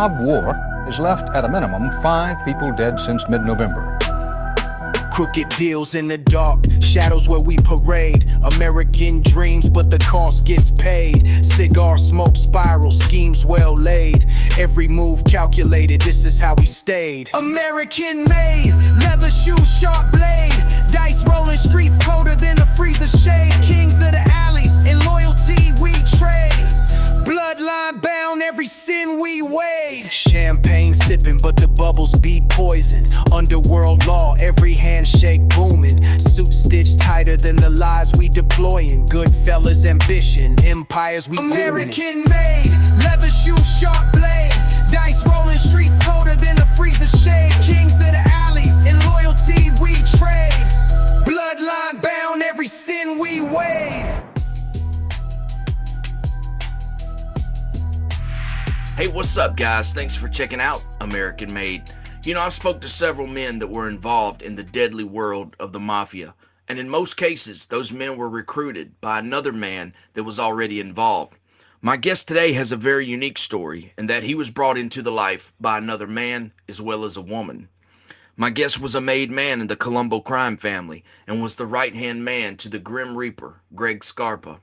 mob war has left at a minimum 5 people dead since mid-November. Crooked deals in the dark, shadows where we parade. American dreams, but the cost gets paid. Cigar smoke spiral, schemes well laid. Every move calculated, this is how we stayed. American made, leather shoes, sharp blade. Dice rolling, streets colder than a freezer shade. Kings of the alleys, in loyalty we trade. Bloodline bound, every sin we weighed. Champagne sipping, but the bubbles be poisoned. Underworld law, every handshake booming. Suit stitched tighter than the lies we deploying. Goodfellas ambition, empires we American made, leather shoes, sharp blade. Dice rolling, streets colder than a freezer shade. Kings of the alleys, in loyalty we trade. Bloodline bound, every sin we weighed. Hey, what's up, guys? Thanks for checking out American Made. You know, I've spoke to several men that were involved in the deadly world of the Mafia, and in most cases, those men were recruited by another man that was already involved. My guest today has a very unique story, in that he was brought into the life by another man as well as a woman. My guest was a made man in the Colombo crime family and was the right-hand man to the Grim Reaper, Greg Scarpa.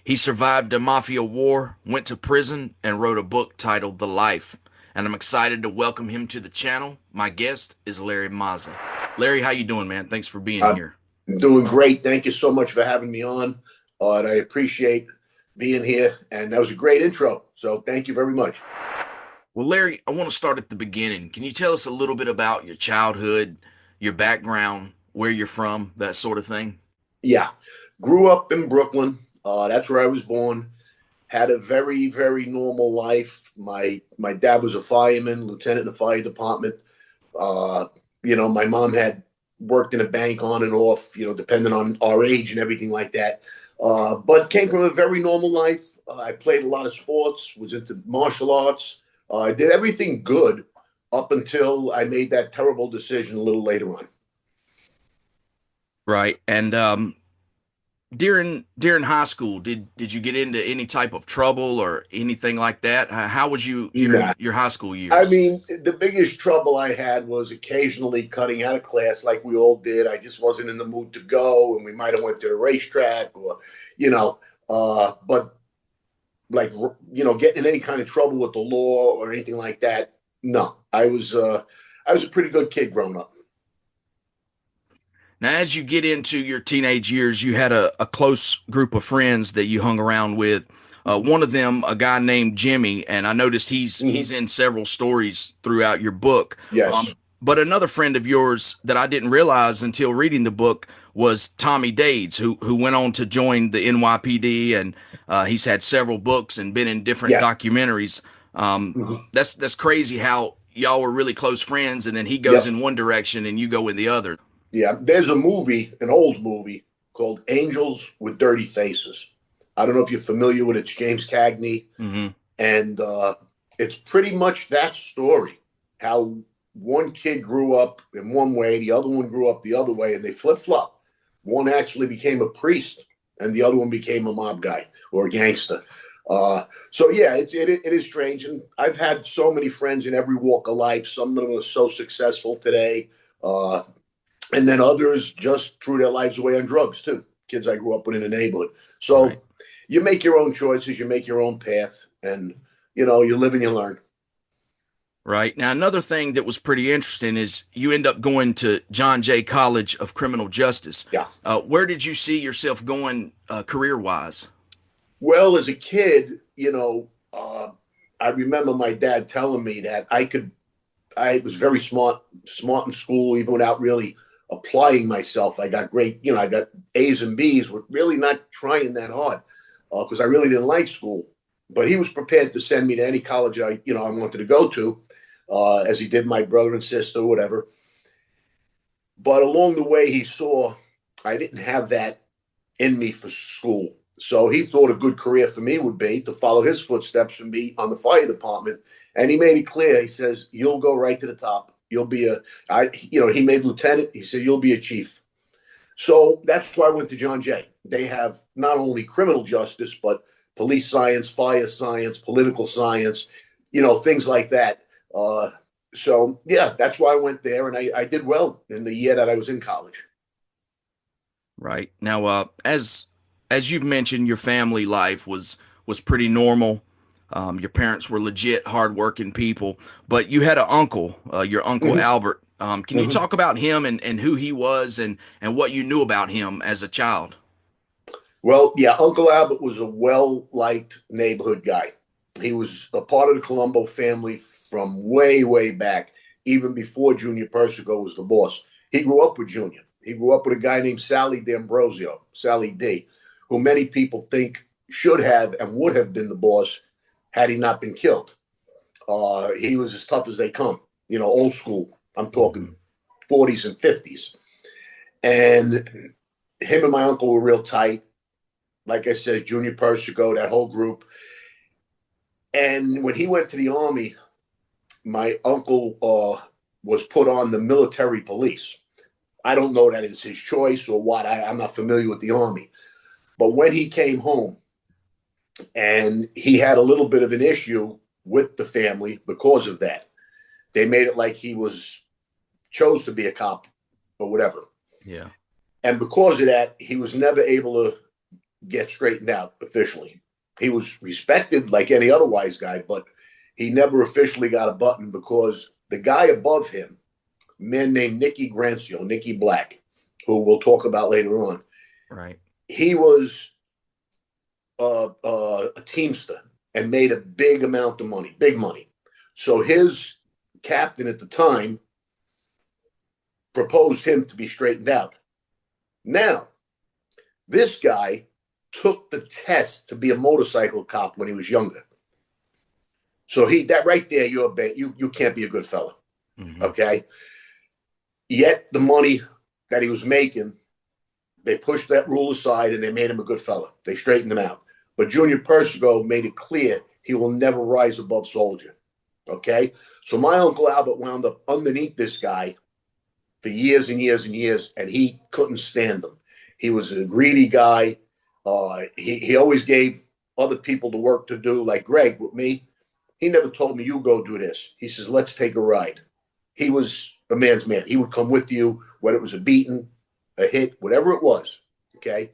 He survived a Mafia war, went to prison, and wrote a book titled The Life. And I'm excited to welcome him to the channel. My guest is Larry Mazza. Larry, how you doing, man? Thanks for being here. I'm doing great. Thank you so much for having me on. And I appreciate being here. And that was a great intro. So thank you very much. Well, Larry, I want to start at the beginning. Can you tell us a little bit about your childhood, your background, where you're from, that sort of thing? Yeah. Grew up in Brooklyn. That's where I was born. Had a very, very normal life. My dad was a fireman, lieutenant in the fire department. My mom had worked in a bank on and off, depending on our age and everything like that. But came from a very normal life. I played a lot of sports, was into martial arts. I did everything good up until I made that terrible decision a little later on. Right. And during high school, did you get into any type of trouble or anything like that? How was your high school years? I mean, the biggest trouble I had was occasionally cutting out of class, like we all did. I just wasn't in the mood to go, and we might have went to the racetrack, or but like getting in any kind of trouble with the law or anything like that. No, I was a pretty good kid growing up. Now, as you get into your teenage years, you had a close group of friends that you hung around with. One of them, a guy named Jimmy, and I noticed he's in several stories throughout your book. Yes. But another friend of yours that I didn't realize until reading the book was Tommy Dades, who went on to join the NYPD, and he's had several books and been in different documentaries. That's crazy how y'all were really close friends, and then he goes in one direction and you go in the other. Yeah, there's a movie, an old movie called Angels with Dirty Faces. I don't know if you're familiar with it. It's James Cagney. And it's pretty much that story, how one kid grew up in one way, the other one grew up the other way, and they flip-flop. One actually became a priest, and the other one became a mob guy or a gangster. So, yeah, it is strange. And I've had so many friends in every walk of life. Some of them are so successful today. And then others just threw their lives away on drugs, too. Kids I grew up with in the neighborhood. So you make your own choices, you make your own path, and, you live and you learn. Right. Now, another thing that was pretty interesting is you end up going to John Jay College of Criminal Justice. Yeah. Where did you see yourself going career-wise? Well, as a kid, I remember my dad telling me that I was very smart in school, even without really applying myself. I got great, I got A's and B's, with really not trying that hard because I really didn't like school. But he was prepared to send me to any college I wanted to go to, as he did my brother and sister, whatever. But along the way, he saw I didn't have that in me for school. So he thought a good career for me would be to follow his footsteps and be on the fire department. And he made it clear. He says, you'll go right to the top. You'll be he made lieutenant. He said, you'll be a chief. So that's why I went to John Jay. They have not only criminal justice, but police science, fire science, political science, things like that. So yeah, that's why I went there, and I did well in the year that I was in college. Right. Now, as you've mentioned, your family life was pretty normal. Your parents were legit hardworking people, but you had an uncle, your uncle Hmm. Albert. Can you Hmm. talk about him and who he was and what you knew about him as a child? Well, yeah, Uncle Albert was a well-liked neighborhood guy. He was a part of the Colombo family from way, way back, even before Junior Persico was the boss. He grew up with Junior. He grew up with a guy named Sally D'Ambrosio, Sally D, who many people think should have and would have been the boss had he not been killed. He was as tough as they come, old school. I'm talking Mhm. 40s and 50s. And him and my uncle were real tight. Like I said, Junior Persico, that whole group. And when he went to the army, my uncle was put on the military police. I don't know that it's his choice or what. I'm not familiar with the army. But when he came home and he had a little bit of an issue with the family because of that, they made it like he chose to be a cop or whatever. Yeah. And because of that, he was never able to get straightened out officially. He was respected like any other wise guy, but he never officially got a button because the guy above him, a man named Nicky Grancio, Nicky Black, who we'll talk about later on, Right. he was a teamster and made a big amount of money, big money. So his captain at the time proposed him to be straightened out. Now, this guy took the test to be a motorcycle cop when he was younger. So that right there, you can't be a good fella. Hmm. Okay. Yet the money that he was making, they pushed that rule aside and they made him a good fella. They straightened him out. But Junior Persico made it clear he will never rise above soldier. Okay. So my Uncle Albert wound up underneath this guy for years and years and years, and he couldn't stand him. He was a greedy guy. He always gave other people the work to do, like Greg with me. He never told me, you go do this. He says, let's take a ride. He was a man's man. He would come with you, whether it was a beating, a hit, whatever it was. Okay.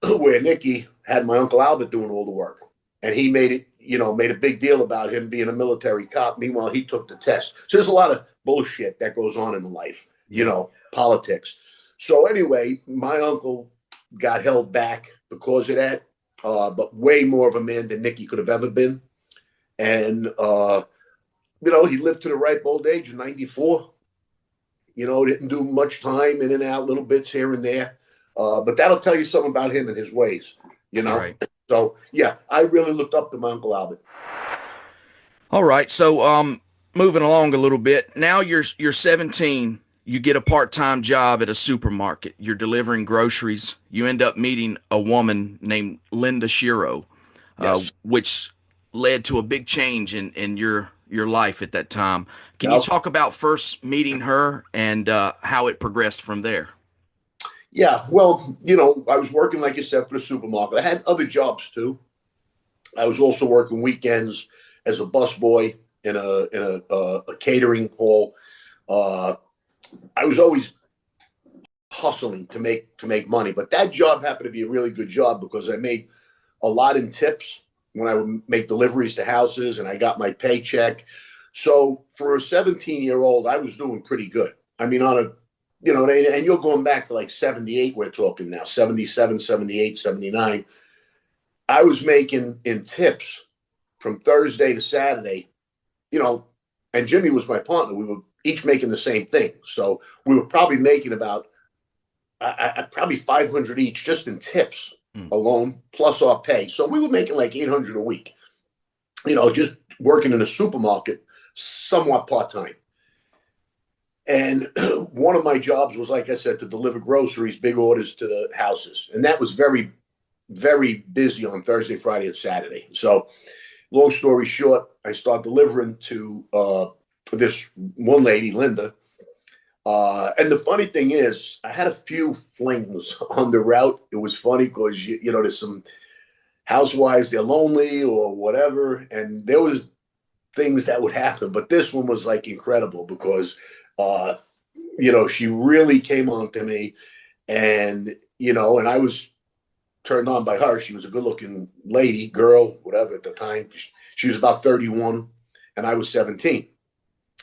Where Nicky had my Uncle Albert doing all the work. And he made a big deal about him being a military cop. Meanwhile, he took the test. So there's a lot of bullshit that goes on in life, Yeah. politics. So anyway, my uncle got held back because of that, but way more of a man than Nicky could have ever been. And, he lived to the ripe old age of 94. Didn't do much time, in and out, little bits here and there. But that'll tell you something about him and his ways, Right. So, yeah, I really looked up to my Uncle Albert. All right. So, moving along a little bit. Now you're 17. You get a part-time job at a supermarket. You're delivering groceries. You end up meeting a woman named Linda Shiro, Yes. which led to a big change in your life at that time. Can you Well, talk about first meeting her and how it progressed from there? yeah. Well, I was working, like you said, for the supermarket. I had other jobs too. I was also working weekends as a busboy in a catering hall. Uh, I was always hustling to make money, but that job happened to be a really good job because I made a lot in tips when I would make deliveries to houses, and I got my paycheck. So for a 17-year-old, I was doing pretty good. I mean, and you're going back to like 78, we're talking now, 77, 78, 79. I was making in tips from Thursday to Saturday, and Jimmy was my partner. We were each making the same thing. So we were probably making about probably 500 each just in tips alone, plus our pay. So we were making like 800 a week, just working in a supermarket, somewhat part-time. And one of my jobs was, like I said, to deliver groceries, big orders to the houses. And that was very, very busy on Thursday, Friday, and Saturday. So long story short, I started delivering to this one lady, Linda. And the funny thing is, I had a few flings on the route. It was funny because, there's some housewives, they're lonely or whatever. And there was things that would happen, but this one was like incredible because, uh, you know, she really came on to me, and you know, and I was turned on by her. She was a good-looking lady, girl, whatever at the time. She was about 31, and I was 17.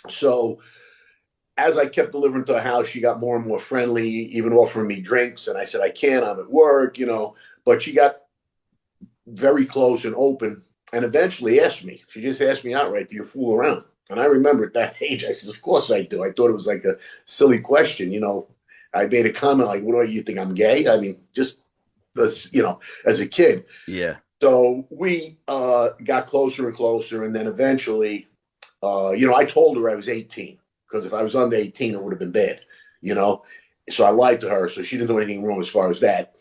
So as I kept delivering to her house, she got more and more friendly, even offering me drinks. And I said, I can't, I'm at work, you know. But she got very close and open, and eventually asked me. She just asked me outright, do you fool around? And I remember at that age, I said, of course I do. I thought it was like a silly question. You know, I made a comment like, what do you think, I'm gay? I mean, just this, you know, as a kid. Yeah. So we got closer and closer. And then eventually, you know, I told her I was 18, because if I was under 18, it would have been bad, you know. So I lied to her. So she didn't do anything wrong as far as that.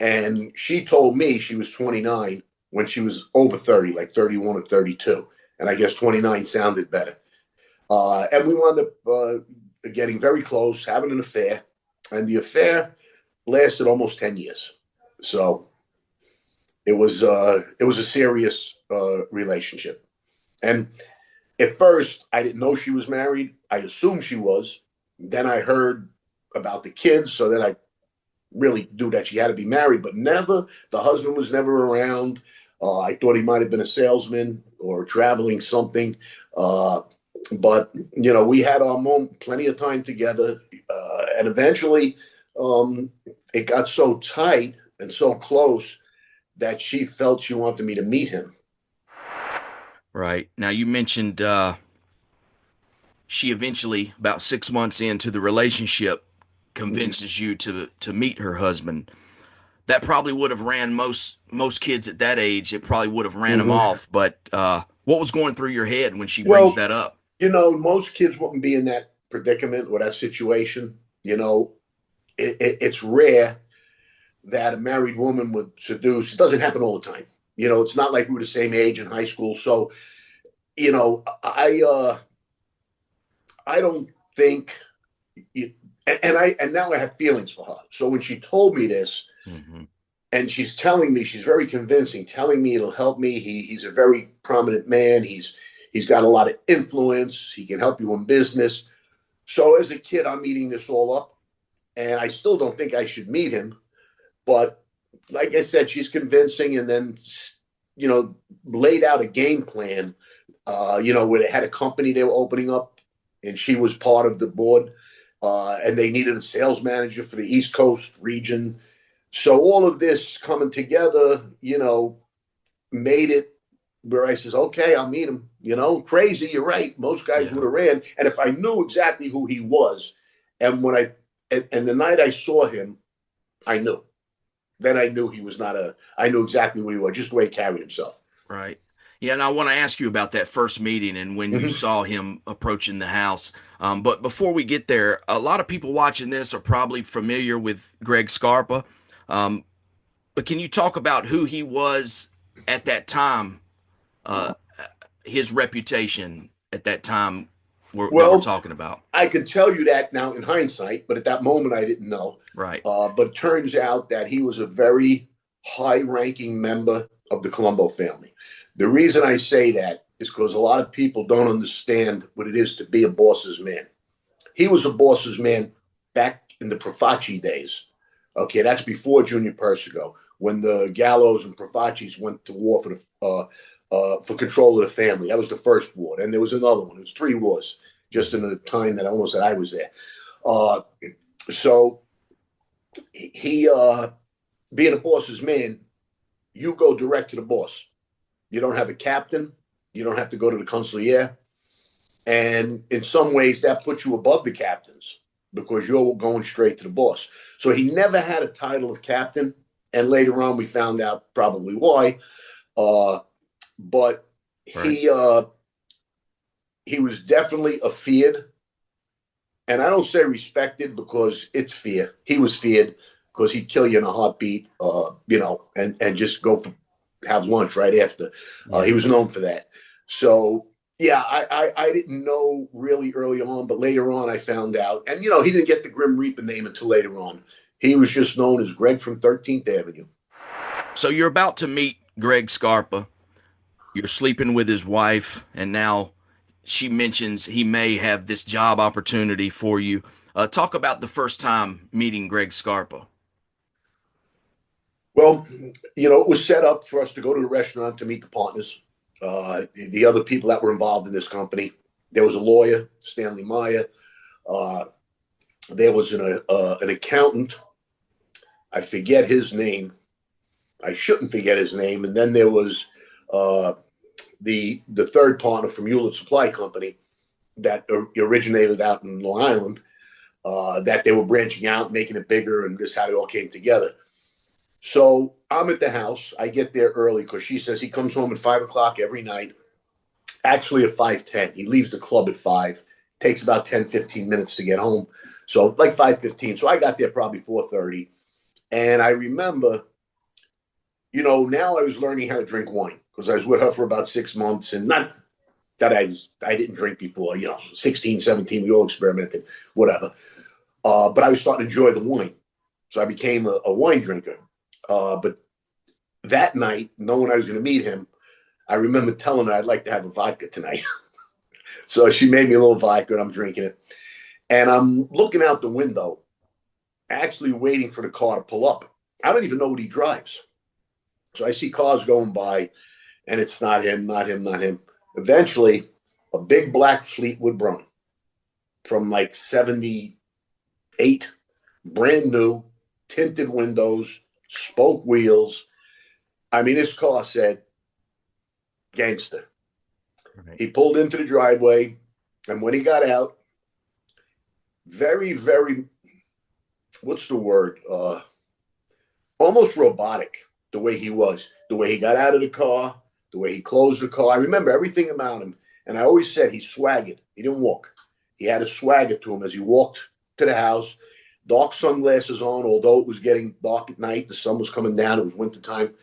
And she told me she was 29 when she was over 30, like 31 or 32. And I guess 29 sounded better. And we wound up getting very close, having an affair. And the affair lasted almost 10 years. So it was a serious relationship. And at first, I didn't know she was married. I assumed she was. Then I heard about the kids. So then I really knew that she had to be married, but never, the husband was never around. I thought he might have been a salesman or traveling something. But, you know, we had our moment, plenty of time together. And eventually it got so tight and so close that she felt she wanted me to meet him. Right. Now, you mentioned she eventually, about 6 months into the relationship, convinces you to meet her husband. That probably would have ran most kids at that age. It probably would have ran them off. But what was going through your head when she brings that up? You know, most kids wouldn't be in that predicament or that situation. You know, it's rare that a married woman would seduce. It doesn't happen all the time. You know, it's not like we were the same age in high school. So, you know, I don't think it, and now I have feelings for her. So when she told me this, and she's telling me, she's very convincing, telling me it'll help me. He's a very prominent man. He's got a lot of influence. He can help you in business. So as a kid, I'm eating this all up, and I still don't think I should meet him. But like I said, she's convincing, and then, you know, laid out a game plan, you know, where they had a company they were opening up, and she was part of the board. And they needed a sales manager for the East Coast region. So all of this coming together, you know, made it where I says, okay, I'll meet him. You know, crazy, you're right. Most guys would have ran. And if I knew exactly who he was, and when and the night I saw him, I knew. Then I knew he was not I knew exactly what he was, just the way he carried himself. Right. Yeah, and I want to ask you about that first meeting and when you saw him approaching the house. But before we get there, a lot of people watching this are probably familiar with Greg Scarpa. But can you talk about who he was at that time, his reputation at that time that we're talking about? I can tell you that now in hindsight, but at that moment I didn't know. Right. But it turns out that he was a very high-ranking member of the Colombo family. The reason I say that is because a lot of people don't understand what it is to be a boss's man. He was a boss's man back in the Profaci days. Okay, that's before Junior Persico, when the Gallos and Profacis went to war for control of the family. That was the first war. And there was another one. It was 3 wars, just in the time that almost that I was there. So he being a boss's man, you go direct to the boss. You don't have a captain. You don't have to go to the consigliere. And in some ways, that puts you above the captains because you're going straight to the boss. So he never had a title of captain. And later on, we found out probably why. But he was definitely a feared. And I don't say respected because it's fear. He was feared because he'd kill you in a heartbeat, you know, and just go have lunch right after. He was known for that. So, yeah, I didn't know really early on, but later on I found out. And, you know, he didn't get the Grim Reaper name until later on. He was just known as Greg from 13th Avenue. So you're about to meet Greg Scarpa. You're sleeping with his wife, and now she mentions he may have this job opportunity for you. Talk about the first time meeting Greg Scarpa. Well, it was set up for us to go to the restaurant to meet the partners, the other people that were involved in this company. There was a lawyer, Stanley Meyer. Uh, there was an accountant. I forget his name. I shouldn't forget his name. And then there was the third partner from Hewlett Supply Company that originated out in Long Island. That they were branching out, making it bigger, and this is how it all came together. So I'm at the house. I get there early because she says he comes home at 5 o'clock every night. Actually, at 5:10, he leaves the club at 5. Takes about 10, 15 minutes to get home. So like 5:15. So I got there probably 4:30, and I remember, now I was learning how to drink wine because I was with her for about 6 months, and not that I didn't drink before. 16, 17, we all experimented, whatever. But I was starting to enjoy the wine, so I became a wine drinker. But that night, knowing I was going to meet him, I remember telling her I'd like to have a vodka tonight. So she made me a little vodka, and I'm drinking it. And I'm looking out the window, actually waiting for the car to pull up. I don't even know what he drives. So I see cars going by, and it's not him, not him, not him. Eventually, a big black Fleetwood Brown from like 78, brand new, tinted windows, spoke wheels. I mean, this car said Gangster. Right. He pulled into the driveway, and when he got out, very, very, what's the word? Almost robotic, the way he was, the way he got out of the car, the way he closed the car. I remember everything about him. And I always said he swaggered. He didn't walk. He had a swagger to him as he walked to the house. Dark sunglasses on, although it was getting dark at night. The sun was coming down. It was wintertime.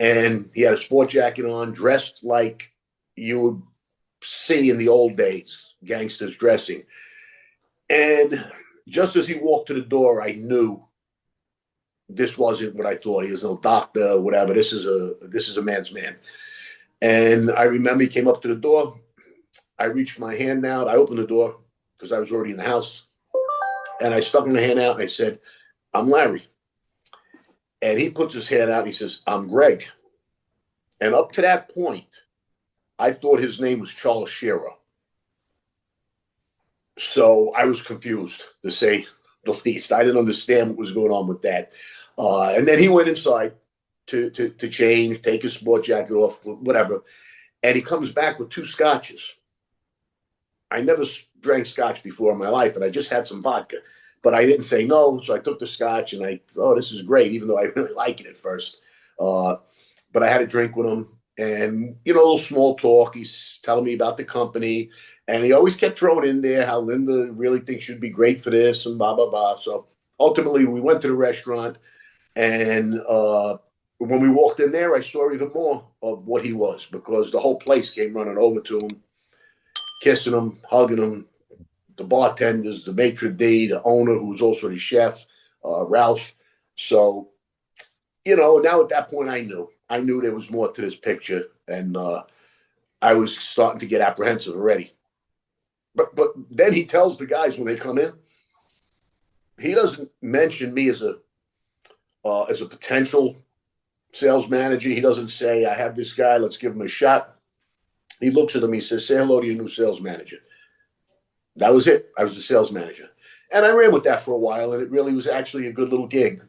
And he had a sport jacket on, dressed like you would see in the old days, gangsters dressing. And just as he walked to the door, I knew this wasn't what I thought. He was no doctor, whatever. This is a man's man. And I remember he came up to the door. I reached my hand out. I opened the door because I was already in the house. And I stuck my hand out and I said, "I'm Larry." And he puts his hand out and he says, "I'm Greg." And up to that point, I thought his name was Charles Shearer. So I was confused, to say the least. I didn't understand what was going on with that. And then he went inside to change, take his sport jacket off, whatever. And he comes back with 2 scotches. I never drank scotch before in my life, and I just had some vodka. But I didn't say no, so I took the scotch, and this is great, even though I really like it at first. But I had a drink with him, and, a little small talk. He's telling me about the company, and he always kept throwing in there how Linda really thinks she'd be great for this and blah, blah, blah. So ultimately, we went to the restaurant, and when we walked in there, I saw even more of what he was, because the whole place came running over to him, kissing him, hugging him. The bartenders, the maitre d', the owner, who was also the chef, Ralph. So, now at that point, I knew there was more to this picture, and I was starting to get apprehensive already. But then he tells the guys when they come in, he doesn't mention me as a potential sales manager. He doesn't say, "I have this guy, let's give him a shot." He looks at him, he says, "Say hello to your new sales manager." That was it. I was the sales manager. And I ran with that for a while, and it really was actually a good little gig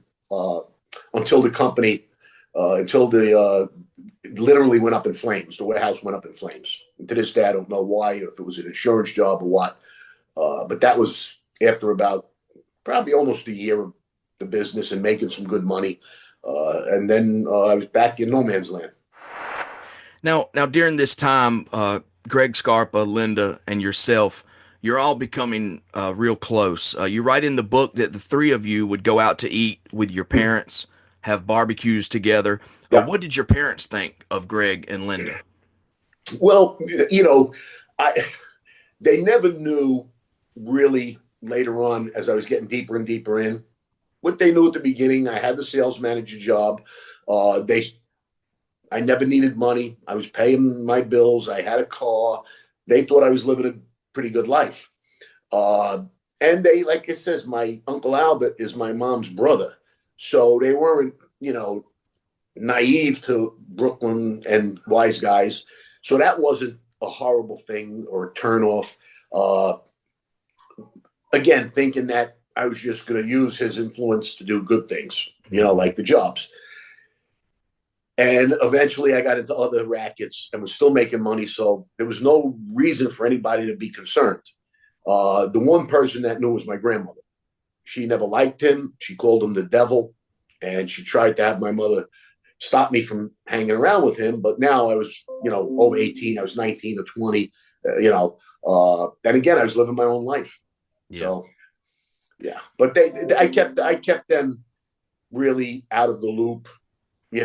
until the company, literally went up in flames. The warehouse went up in flames. And to this day, I don't know why, or if it was an insurance job or what. But that was after about probably almost a year of the business and making some good money. And then I was back in no man's land. Now, during this time, Greg Scarpa, Linda, and yourself, you're all becoming real close. You write in the book that the 3 of you would go out to eat with your parents, have barbecues together. Yeah. What did your parents think of Greg and Linda? Well, they never knew really later on, as I was getting deeper and deeper in. What they knew at the beginning, I had the sales manager job. They I never needed money. I was paying my bills. I had a car. They thought I was living a pretty good life. Uh, and they, like it says, my Uncle Albert is my mom's brother. So they weren't, naive to Brooklyn and wise guys. So that wasn't a horrible thing or a turnoff. Uh, again, thinking that I was just going to use his influence to do good things, like the jobs. And eventually I got into other rackets and was still making money. So there was no reason for anybody to be concerned. The one person that knew was my grandmother. She never liked him. She called him the devil. And she tried to have my mother stop me from hanging around with him. But now I was, over 18. I was 19 or 20, and again, I was living my own life. Yeah. So, yeah. But I kept them really out of the loop, they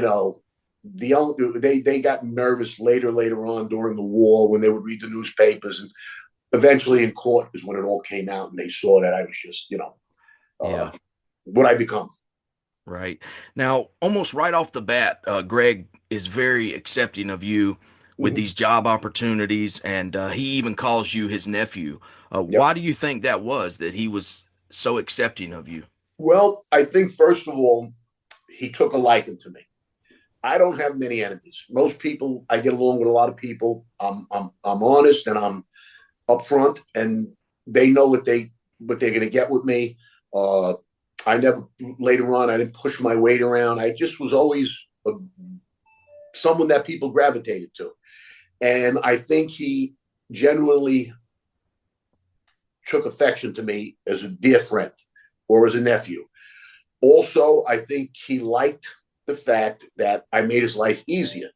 got nervous later on during the war when they would read the newspapers, and eventually in court is when it all came out and they saw that I was just, what I become. Right. Now, almost right off the bat, Greg is very accepting of you with these job opportunities, and he even calls you his nephew. Yep. Why do you think that was, that he was so accepting of you? Well, I think first of all, he took a liking to me. I don't have many enemies. Most people, I get along with a lot of people. I'm honest and I'm upfront, and they know what they're going to get with me. I never, later on, I didn't push my weight around. I just was always someone that people gravitated to. And I think he genuinely took affection to me as a dear friend or as a nephew. Also, I think he liked the fact that I made his life easier.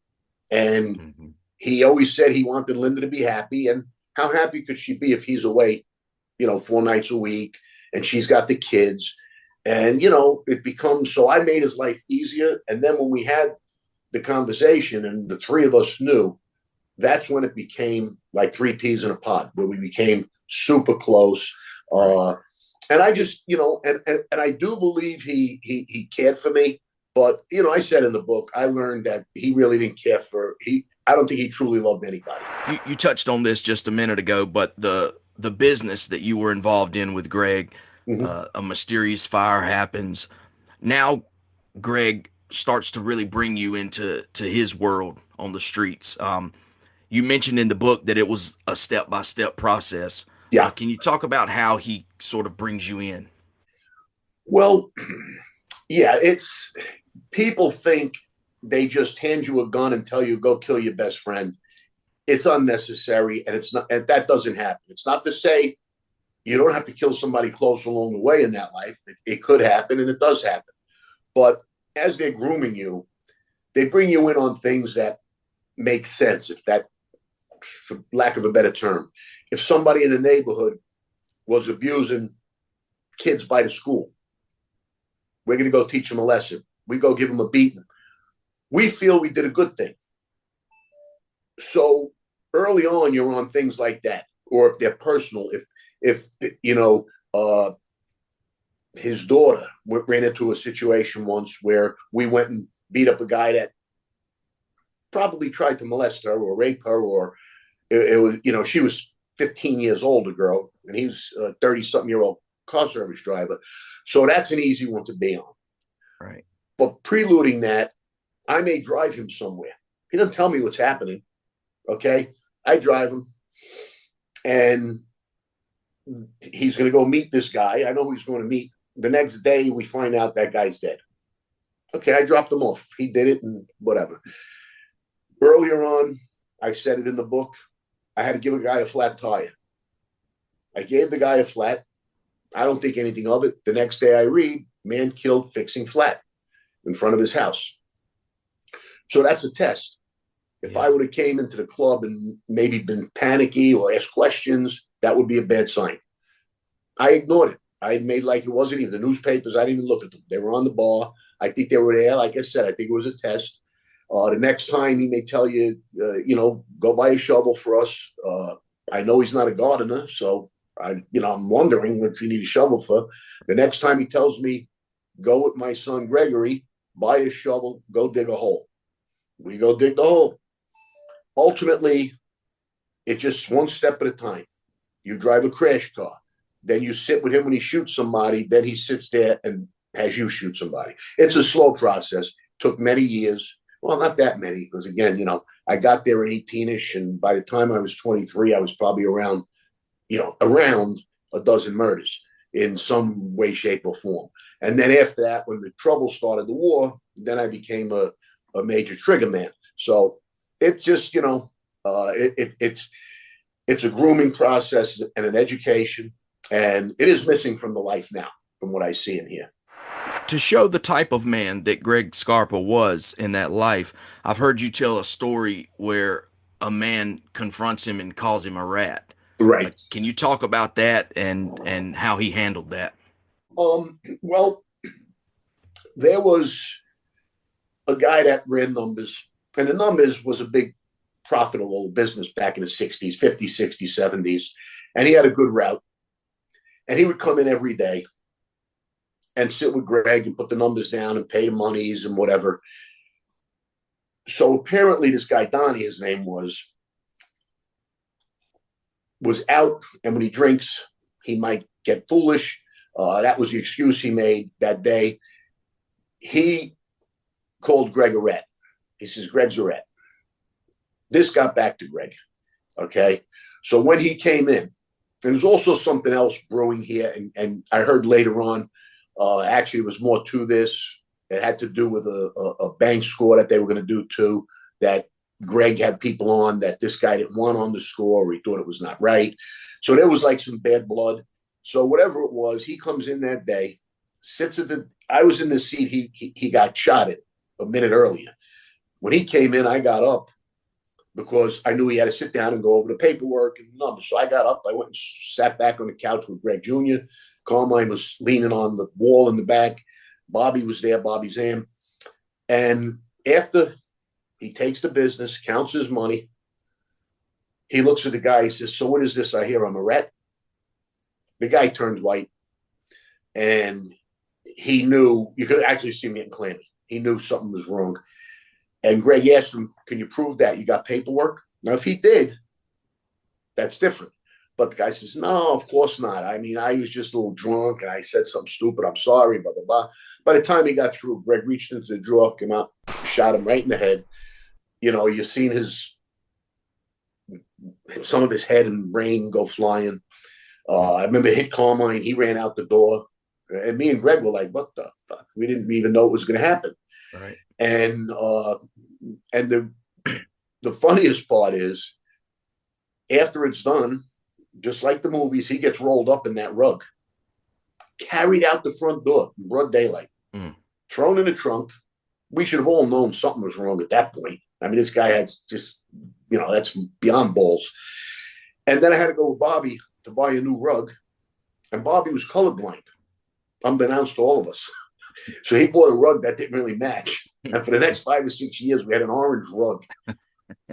And he always said he wanted Linda to be happy. And how happy could she be if he's away, 4 nights a week and she's got the kids? And, it becomes, so I made his life easier. And then when we had the conversation and the three of us knew, that's when it became like 3 peas in a pod, where we became super close. And I just, and I do believe he cared for me. But, I said in the book, I learned that he really didn't care I don't think he truly loved anybody. You touched on this just a minute ago, but the business that you were involved in with Greg, a mysterious fire happens. Now Greg starts to really bring you into his world on the streets. You mentioned in the book that it was a step-by-step process. Yeah. Can you talk about how he sort of brings you in? Well, yeah, people think they just hand you a gun and tell you go kill your best friend. It's unnecessary, and it's not, and that doesn't happen. It's not to say you don't have to kill somebody close along the way in that life. It could happen, and it does happen. But as they're grooming you, they bring you in on things that make sense, for lack of a better term. If somebody in the neighborhood was abusing kids by the school, we're going to go teach them a lesson. We go give them a beating. We feel we did a good thing. So early on, you're on things like that. Or if they're personal, if his daughter ran into a situation once where we went and beat up a guy that probably tried to molest her or rape her, or it was, she was 15 years old, a girl, and he was a 30-something-year-old car service driver. So that's an easy one to be on. Right. But preluding that, I may drive him somewhere. He doesn't tell me what's happening. Okay. I drive him and he's going to go meet this guy. I know who he's going to meet. The next day we find out that guy's dead. Okay. I dropped him off. He did it and whatever. Earlier on, I said it in the book, I had to give a guy a flat tire. I gave the guy a flat. I don't think anything of it. The next day I read, man killed fixing flat in front of his house. So that's a test. If I would have came into the club and maybe been panicky or asked questions, that would be a bad sign. I ignored it. I made like it wasn't even the newspapers. I didn't even look at them. They were on the bar. I think they were there. Like I said, I think it was a test. The next time he may tell you, go buy a shovel for us. I know he's not a gardener, so I'm wondering what he need a shovel for. The next time he tells me, go with my son Gregory, buy a shovel, go dig a hole. We go dig the hole. Ultimately, it's just one step at a time. You drive a crash car. Then you sit with him when he shoots somebody. Then he sits there and has you shoot somebody. It's a slow process. Took many years. Well, not that many, because again, I got there at 18-ish, and by the time I was 23, I was probably around a dozen murders in some way, shape, or form. And then after that, when the trouble started, the war, then I became a major trigger man. So it's just, it's a grooming process and an education, and it is missing from the life now, from what I see in here. To show the type of man that Greg Scarpa was in that life, I've heard you tell a story where a man confronts him and calls him a rat. Right. Can you talk about that and how he handled that? Well, there was a guy that ran numbers, and the numbers was a big profitable business back in the 60s, 50s, 60s, 70s, and he had a good route. And he would come in every day and sit with Greg and put the numbers down and pay the monies and whatever. So apparently this guy, Donnie, his name was out, and when he drinks, he might get foolish. That was the excuse he made that day. He called Greg a rat. He says, Greg's a rat. This got back to Greg, okay? So when he came in, and there's also something else brewing here, and I heard later on, actually, it was more to this. It had to do with a bank score that they were going to do too, that Greg had people on that this guy didn't want on the score, or he thought it was not right. So there was like some bad blood. So whatever it was, he comes in that day, sits I was in the seat he got shot at a minute earlier. When he came in, I got up because I knew he had to sit down and go over the paperwork and numbers. So I got up, I went and sat back on the couch with Greg Jr. Carmine was leaning on the wall in the back. Bobby was there, Bobby Zam. And after he takes the business, counts his money, he looks at the guy, he says, so what is this I hear? I'm a rat? The guy turned white, and he knew, you could actually see him getting clammy. He knew something was wrong. And Greg asked him, can you prove that? You got paperwork? Now, if he did, that's different. But the guy says, no, of course not. I mean, I was just a little drunk and I said something stupid. I'm sorry, blah, blah, blah. By the time he got through, Greg reached into the drawer, came out, shot him right in the head. You seen some of his head and brain go flying. I remember hit Carmine. He ran out the door. And me and Greg were like, what the fuck? We didn't even know it was going to happen. Right. And the funniest part is, after it's done, just like the movies, he gets rolled up in that rug, carried out the front door in broad daylight, thrown in the trunk. We should have all known something was wrong at that point. I mean, this guy had just, that's beyond balls. And then I had to go with Bobby to buy a new rug. And Bobby was colorblind, unbeknownst to all of us. So he bought a rug that didn't really match. And for the next 5 or 6 years, we had an orange rug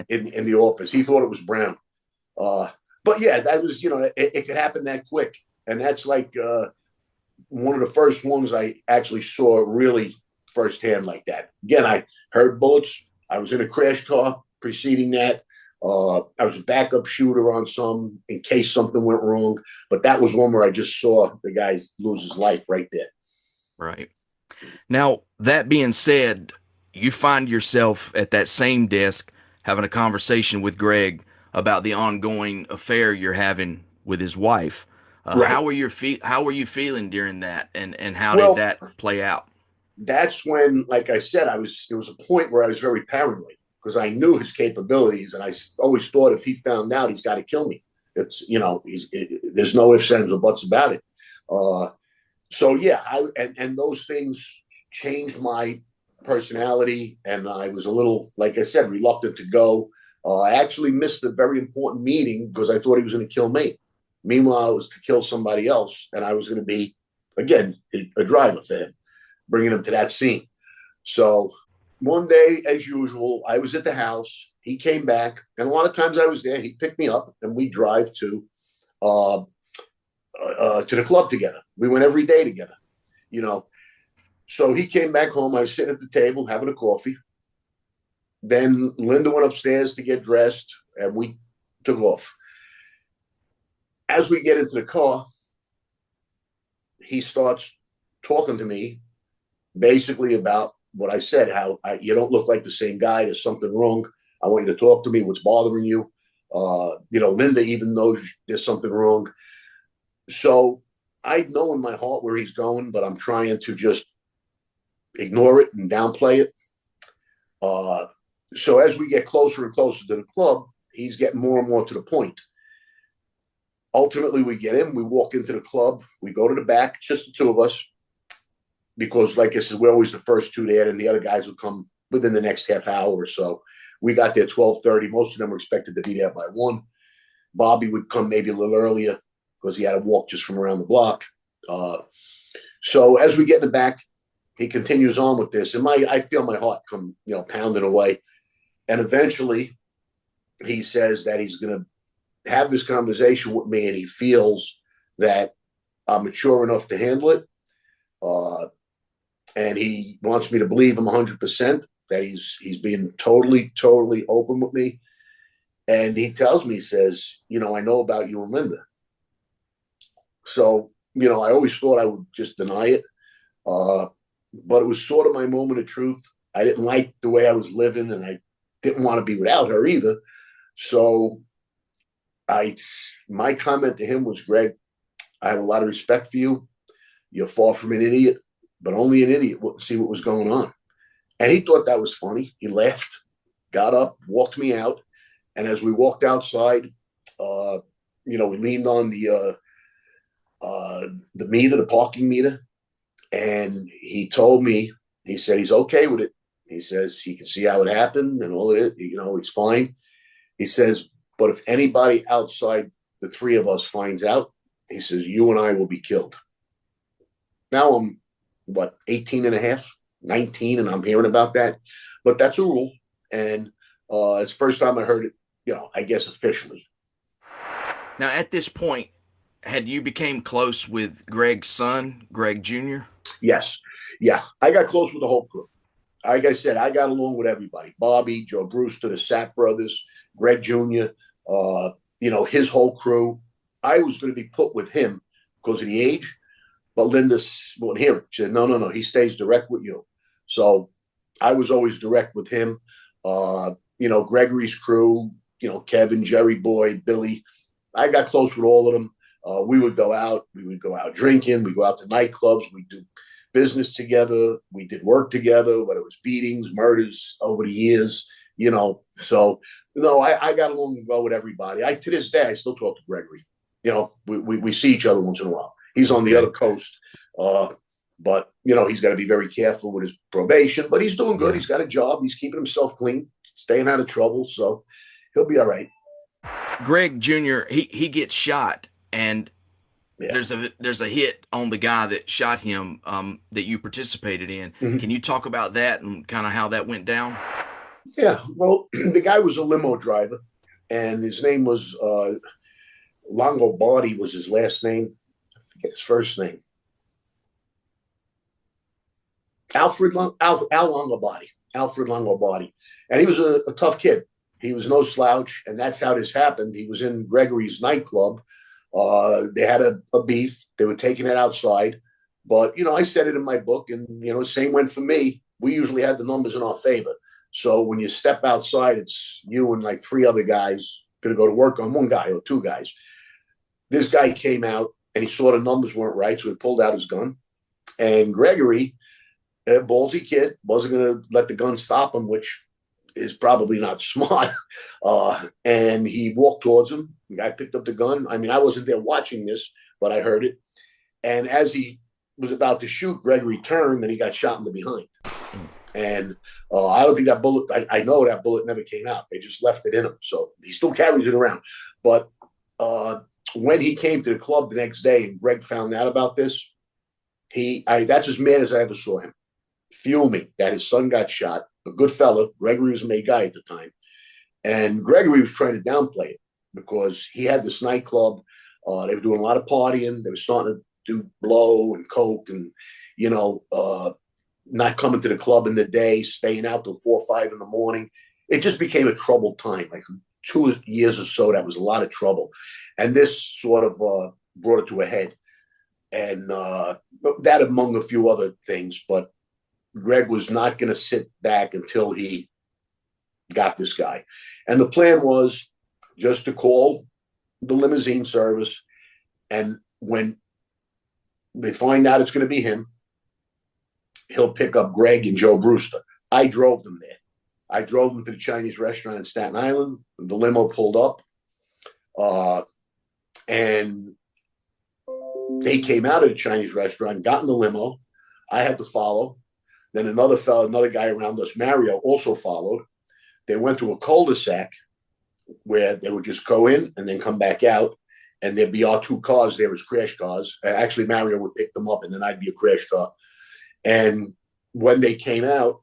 in the office. He thought it was brown. But yeah, that was, it could happen that quick. And that's like one of the first ones I actually saw really firsthand like that. Again, I heard bullets. I was in a crash car preceding that. I was a backup shooter on some in case something went wrong. But that was one where I just saw the guy lose his life right there. Right. Now, that being said, you find yourself at that same desk having a conversation with Greg about the ongoing affair you're having with his wife. Right. How were you feeling during that, and how did that play out? That's when, like I said, there was a point where I was very paranoid because I knew his capabilities, and I always thought if he found out, he's got to kill me. It's there's no ifs, ands, or buts about it. So yeah, and those things changed my personality, and I was a little, like I said, reluctant to go. I actually missed a very important meeting because I thought he was going to kill me. Meanwhile, it was to kill somebody else, and I was going to be, again, a driver for him, bringing him to that scene. So one day, as usual, I was at the house. He came back, and a lot of times I was there. He picked me up, and we drive to the club together. We went every day together, So he came back home. I was sitting at the table having a coffee. Then Linda went upstairs to get dressed, and we took off. As we get into the car, he starts talking to me basically about what I said, how you don't look like the same guy. There's something wrong. I want you to talk to me. What's bothering you? Linda even knows there's something wrong. So I know in my heart where he's going, but I'm trying to just ignore it and downplay it. So as we get closer and closer to the club, he's getting more and more to the point. Ultimately, we get in, we walk into the club, we go to the back, just the two of us, because like I said, we're always the first two there, and the other guys will come within the next half hour or so. We got there 12:30. Most of them were expected to be there by 1. Bobby would come maybe a little earlier because he had to walk just from around the block. So as we get in the back, he continues on with this, and I feel my heart come, pounding away. And eventually he says that he's going to have this conversation with me, and he feels that I'm mature enough to handle it. And he wants me to believe him 100%, that he's being totally, totally open with me. And he tells me, he says, I know about you and Linda. So, I always thought I would just deny it. But it was sort of my moment of truth. I didn't like the way I was living, and I didn't want to be without her either. So my comment to him was, Greg, I have a lot of respect for you. You're far from an idiot, but only an idiot wouldn't see what was going on. And he thought that was funny. He laughed, got up, walked me out. And as we walked outside, we leaned on the meter, the parking meter. And he told me, he said he's okay with it. He says he can see how it happened and all of it. He's fine. He says, but if anybody outside the three of us finds out, he says, you and I will be killed. Now I'm, 18 and a half, 19, and I'm hearing about that. But that's a rule. And it's the first time I heard it, I guess officially. Now, at this point, had you became close with Greg's son, Greg Jr.? Yes. Yeah. I got close with the whole crew. Like I said, I got along with everybody. Bobby, Joe Brewster, the Sapp brothers, Greg Jr., his whole crew. I was going to be put with him because of the age, but Linda won't hear it. She said, no, he stays direct with you. So I was always direct with him. Gregory's crew, Kevin, Jerry Boy, Billy. I got close with all of them. We would go out drinking. We go out to nightclubs. We do business together. We did work together, whether it was beatings, murders over the years, So, no, I got along well with everybody. To this day, I still talk to Gregory. We see each other once in a while. He's on the other coast. But, he's got to be very careful with his probation. But he's doing good. Yeah. He's got a job. He's keeping himself clean, staying out of trouble. So he'll be all right. Greg Jr., he gets shot. And there's a hit on the guy that shot him that you participated in. Mm-hmm. Can you talk about that and kind of how that went down? Yeah, well, the guy was a limo driver, and his name was Longobardi was his last name. I forget his first name. Al Longobardi. Alfred Longobardi. And he was a tough kid. He was no slouch, and that's how this happened. He was in Gregory's nightclub. They had a beef. They were taking it outside. But, I said it in my book, and, same went for me. We usually had the numbers in our favor. So when you step outside, it's you and like 3 other guys going to go to work on one guy or 2 guys. This guy came out, and he saw the numbers weren't right, so he pulled out his gun. And Gregory, a ballsy kid, wasn't going to let the gun stop him, which is probably not smart. And he walked towards him. The guy picked up the gun. I mean, I wasn't there watching this, but I heard it. And as he was about to shoot, Gregory turned and he got shot in the behind. And I don't think that bullet, I know that bullet never came out. They just left it in him. So he still carries it around. But when he came to the club the next day and Greg found out about this, that's as mad as I ever saw him. Fuming that his son got shot. A good fella. Gregory was a made guy at the time. And Gregory was trying to downplay it because he had this nightclub. They were doing a lot of partying. They were starting to do blow and coke and, not coming to the club in the day, staying out till 4 or 5 in the morning. it just became a troubled time. Like 2 years or so, that was a lot of trouble. And this sort of brought it to a head. And that among a few other things. But Greg was not going to sit back until he got this guy. And the plan was just to call the limousine service. And when they find out it's going to be him, he'll pick up Greg and Joe Brewster. I drove them there. I drove them to the Chinese restaurant in Staten Island. The limo pulled up. And they came out of the Chinese restaurant, got in the limo. I had to follow. Then another guy around us, Mario, also followed. They went to a cul-de-sac where they would just go in and then come back out. And there'd be our two cars. There was crash cars. Actually, Mario would pick them up, and then I'd be a crash car. And when they came out,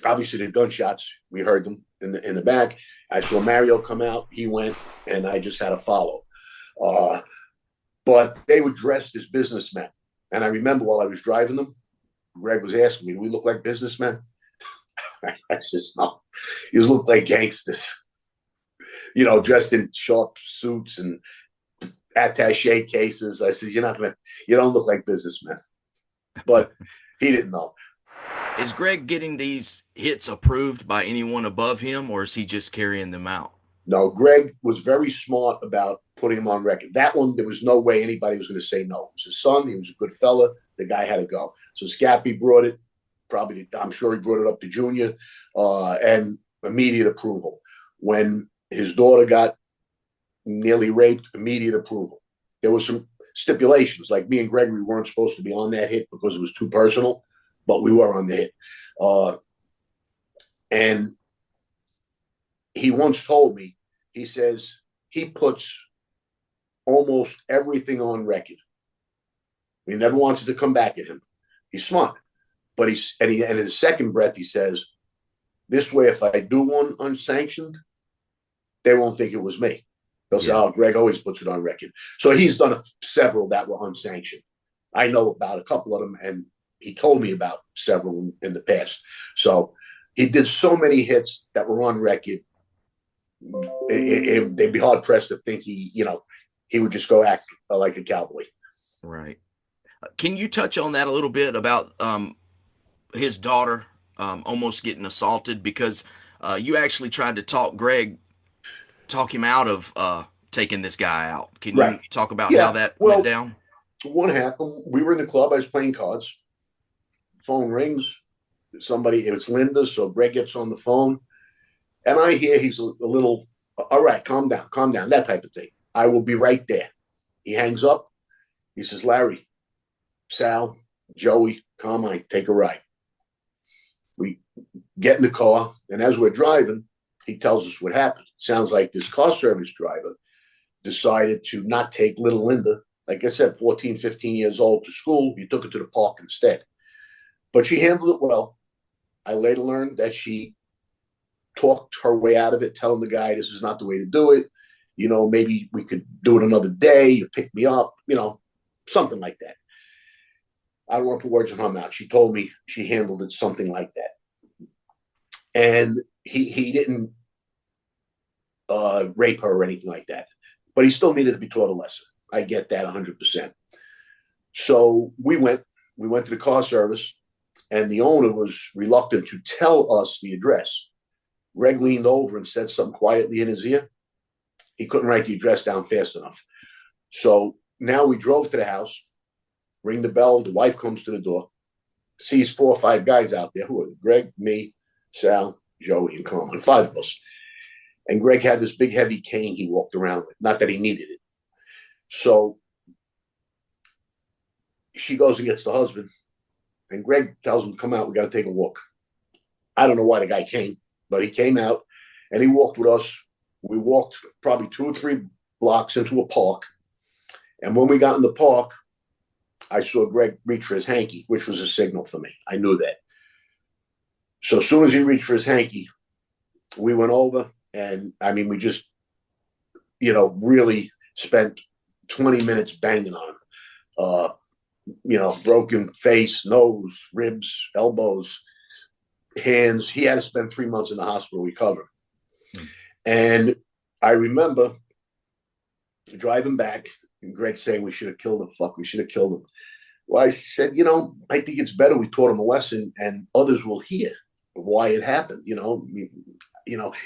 obviously the gunshots, we heard them in the back. I saw Mario come out. He went, and I just had to follow. But they were dressed as businessmen. And I remember while I was driving them, Greg was asking me, do we look like businessmen? I said, no. You look like gangsters. You know, dressed in sharp suits and attaché cases. I said, you don't look like businessmen. But he didn't know. Is Greg getting these hits approved by anyone above him, or is he just carrying them out? No, Greg was very smart about putting him on record. That one, there was no way anybody was going to say no. It was his son. He was a good fella. The guy had to go. So Scarpa brought it. I'm sure he brought it up to Junior, and immediate approval. When his daughter got nearly raped, immediate approval. There were some stipulations, like me and Gregory weren't supposed to be on that hit because it was too personal, but we were on the hit. And he once told me, he says he puts almost everything on record. He never wants it to come back at him. He's smart. But in his second breath, he says, this way, if I do one unsanctioned, they won't think it was me. They'll say, oh, Greg always puts it on record. So he's done several that were unsanctioned. I know about a couple of them, and he told me about several in the past. So he did so many hits that were on record. They'd be hard pressed to think he would just go act like a cowboy. Right. Can you touch on that a little bit about his daughter almost getting assaulted? Because you actually tried to talk him out of taking this guy out. Can you talk about how that went down? What happened? We were in the club. I was playing cards. Phone rings. It's Linda. So Greg gets on the phone. And I hear he's a little, all right, calm down, that type of thing. I will be right there. He hangs up. He says, Larry, Sal, Joey, come on, take a ride. We get in the car, and as we're driving, he tells us what happened. Sounds like this car service driver decided to not take little Linda, like I said, 14, 15 years old, to school. He took her to the park instead. But she handled it well. I later learned that she talked her way out of it, telling the guy this is not the way to do it. Maybe we could do it another day. You pick me up, something like that. I don't want to put words in her mouth. She told me she handled it something like that. And he didn't rape her or anything like that. But he still needed to be taught a lesson. I get that 100%. So we went to the car service, and the owner was reluctant to tell us the address. Greg leaned over and said something quietly in his ear. He couldn't write the address down fast enough. So now we drove to the house, ring the bell. The wife comes to the door, sees 4 or 5 guys out there. Who are Greg, me, Sal, Joey, and Carmen, 5 of us. And Greg had this big, heavy cane he walked around with. Not that he needed it. So she goes and gets the husband. And Greg tells him, come out, we got to take a walk. I don't know why the guy came, but he came out and he walked with us. We walked probably 2 or 3 blocks into a park. And when we got in the park, I saw Greg reach for his hanky, which was a signal for me. I knew that. So as soon as he reached for his hanky, we went over. And I mean, we just, really spent 20 minutes banging on him. Broken face, nose, ribs, elbows. hands. He had to spend 3 months in the hospital recovering. And I remember driving back and Greg saying we should have killed him. Fuck, we should have killed him. Well, I said, I think it's better we taught him a lesson and others will hear why it happened.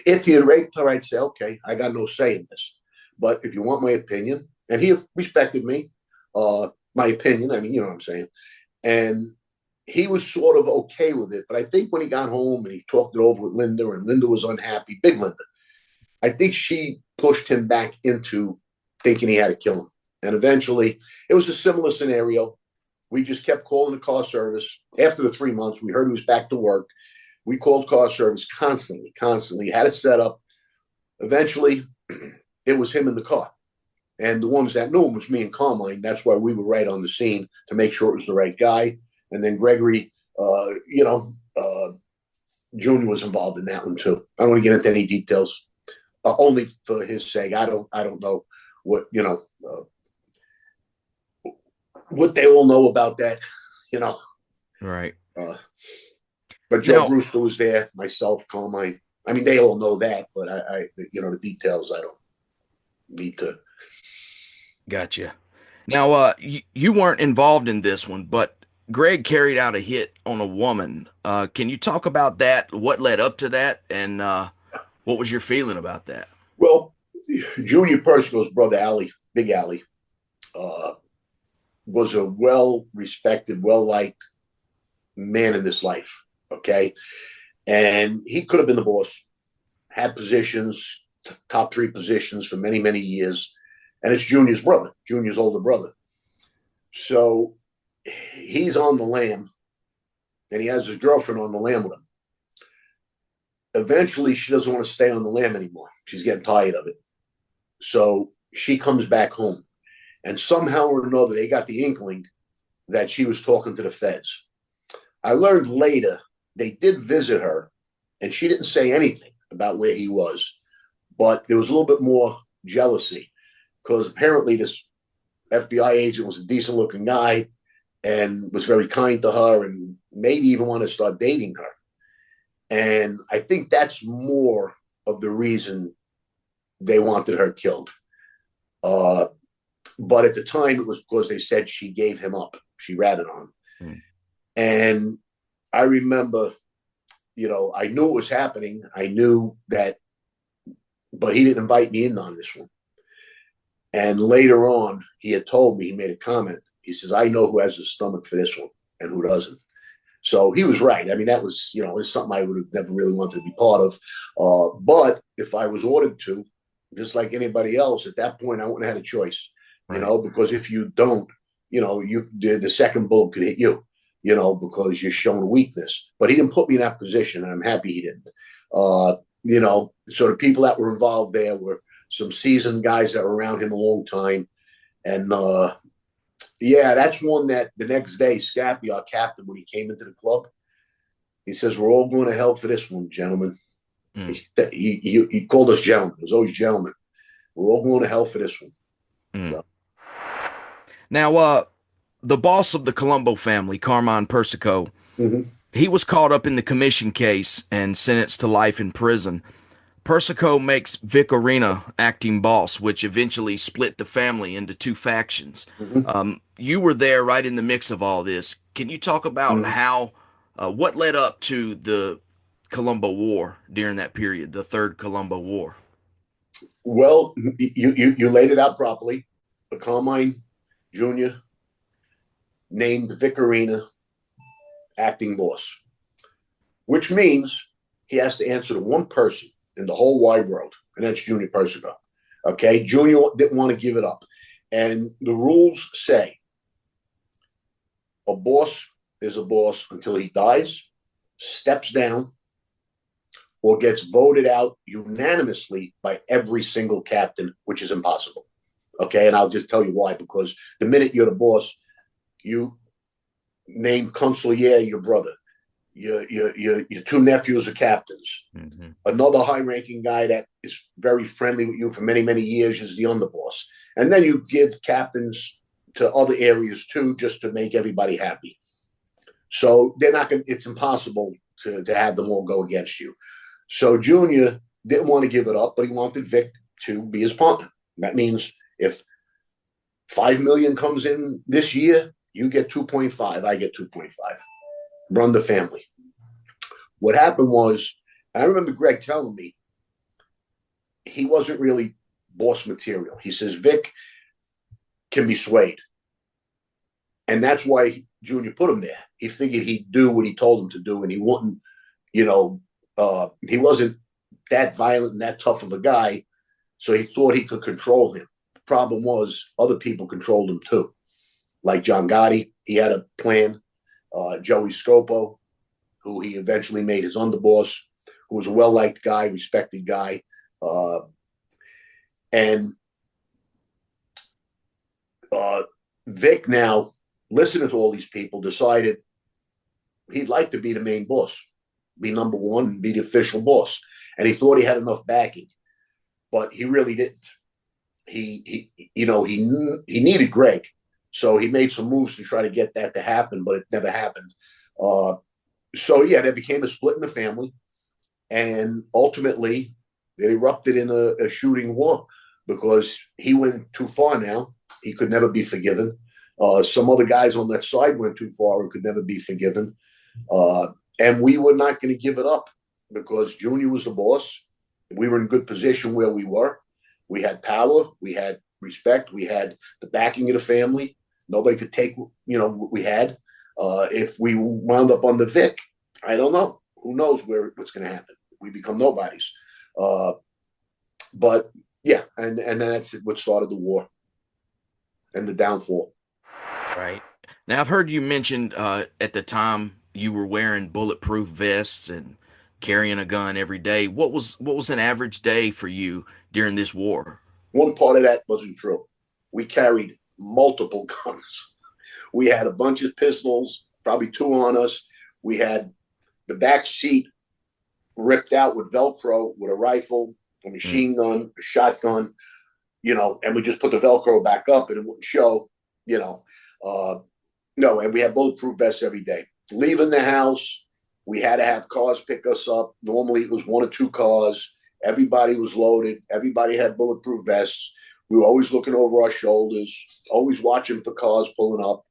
If he had raped her, I'd say, okay, I got no say in this. But if you want my opinion, and he respected me, my opinion, I mean, you know what I'm saying? And he was sort of okay with it. But I think when he got home and he talked it over with Linda, and Linda was unhappy, big Linda, I think she pushed him back into thinking he had to kill him. And eventually, it was a similar scenario. We just kept calling the car service. After the 3 months, we heard he was back to work. We called car service constantly, had it set up. Eventually, it was him in the car. And the ones that knew him was me and Carmine. That's why we were right on the scene to make sure it was the right guy. And then Gregory, Junior was involved in that one too. I don't want to get into any details, only for his sake. I don't know what, what they all know about that, Right. But Joe Brewster was there, myself, Carmine. I mean, they all know that, but I the details I don't need to. Gotcha. Now, you weren't involved in this one, but Greg carried out a hit on a woman. Can you talk about that? What led up to that, and what was your feeling about that? Well, Junior Persico's brother, Allie, Big Allie, was a well-respected, well-liked man in this life, okay? And he could have been the boss, had positions, top 3 positions for many, many years. And it's Junior's brother, Junior's older brother. So he's on the lam, and he has his girlfriend on the lam with him. Eventually, she doesn't want to stay on the lam anymore. She's getting tired of it. So she comes back home. And somehow or another, they got the inkling that she was talking to the feds. I learned later they did visit her, and she didn't say anything about where he was. But there was a little bit more jealousy because apparently this FBI agent was a decent-looking guy and was very kind to her and maybe even wanted to start dating her. And I think that's more of the reason they wanted her killed. But at the time, it was because they said she gave him up. She ratted on him. And I remember, I knew it was happening. I knew that, but he didn't invite me in on this one. And later on, he had told me, he made a comment. He says, I know who has the stomach for this one and who doesn't. So he was right. I mean, that was, it's something I would have never really wanted to be part of. But if I was ordered to, just like anybody else, at that point, I wouldn't have had a choice. Right. Because if you don't, the second bullet could hit you, because you're showing weakness. But he didn't put me in that position, and I'm happy he didn't. So the people that were involved there were some seasoned guys that were around him a long time. And, that's one that the next day, Scarpa, our captain, when he came into the club, he says, we're all going to hell for this one, gentlemen. He called us gentlemen. It was always gentlemen. We're all going to hell for this one. So. Now, the boss of the Colombo family, Carmine Persico, he was caught up in the commission case and sentenced to life in prison. Persico makes Vic Arena acting boss, which eventually split the family into 2 factions. You were there right in the mix of all this. Can you talk about how, what led up to the Colombo War during that period, the Third Colombo War? Well, you laid it out properly. Carmine Jr. named Vic Arena acting boss, which means he has to answer to one person in the whole wide world, and that's Junior Persico. Okay, Junior didn't want to give it up. And the rules say a boss is a boss until he dies, steps down, or gets voted out unanimously by every single captain, which is impossible. Okay, and I'll just tell you why. Because the minute you're the boss, you name Consulier your brother. Your 2 nephews are captains. Another high-ranking guy that is very friendly with you for many, many years is the underboss. And then you give captains to other areas too, just to make everybody happy. So they're not going. It's impossible to have them all go against you. So Junior didn't want to give it up, but he wanted Vic to be his partner. That means if 5 million comes in this year, you get 2.5, I get 2.5. Run the family. What happened was, I remember Greg telling me he wasn't really boss material. He says Vic can be swayed. And that's why Junior put him there. He figured he'd do what he told him to do, and he wouldn't, he wasn't that violent and that tough of a guy, so he thought he could control him. The problem was other people controlled him too, like John Gotti. He had a plan. Joey Scopo, who he eventually made his underboss, who was a well-liked guy, respected guy. And Vic, now listening to all these people, decided he'd like to be the main boss, be number one, and be the official boss. And he thought he had enough backing, but he really didn't. He needed Greg, so he made some moves to try to get that to happen, but it never happened. So yeah, there became a split in the family, and ultimately it erupted in a shooting war because he went too far. Now he could never be forgiven. Some other guys on that side went too far and could never be forgiven. And we were not going to give it up because Junior was the boss. We were in good position where we were. We had power. We had respect. We had the backing of the family. Nobody could take, what we had. If we wound up on the Vic, I don't know. Who knows what's going to happen? We become nobodies. But yeah, and that's what started the war and the downfall. Right. Now, I've heard you mentioned at the time you were wearing bulletproof vests and carrying a gun every day. What was an average day for you during this war? One part of that wasn't true. We carried multiple guns. We had a bunch of pistols, probably 2 on us. We had the back seat ripped out with Velcro with a rifle, a machine gun, a shotgun, and we just put the Velcro back up and it wouldn't show, No, and we had bulletproof vests every day. Leaving the house, we had to have cars pick us up. Normally it was 1 or 2 cars. Everybody was loaded. Everybody had bulletproof vests. We were always looking over our shoulders, always watching for cars pulling up.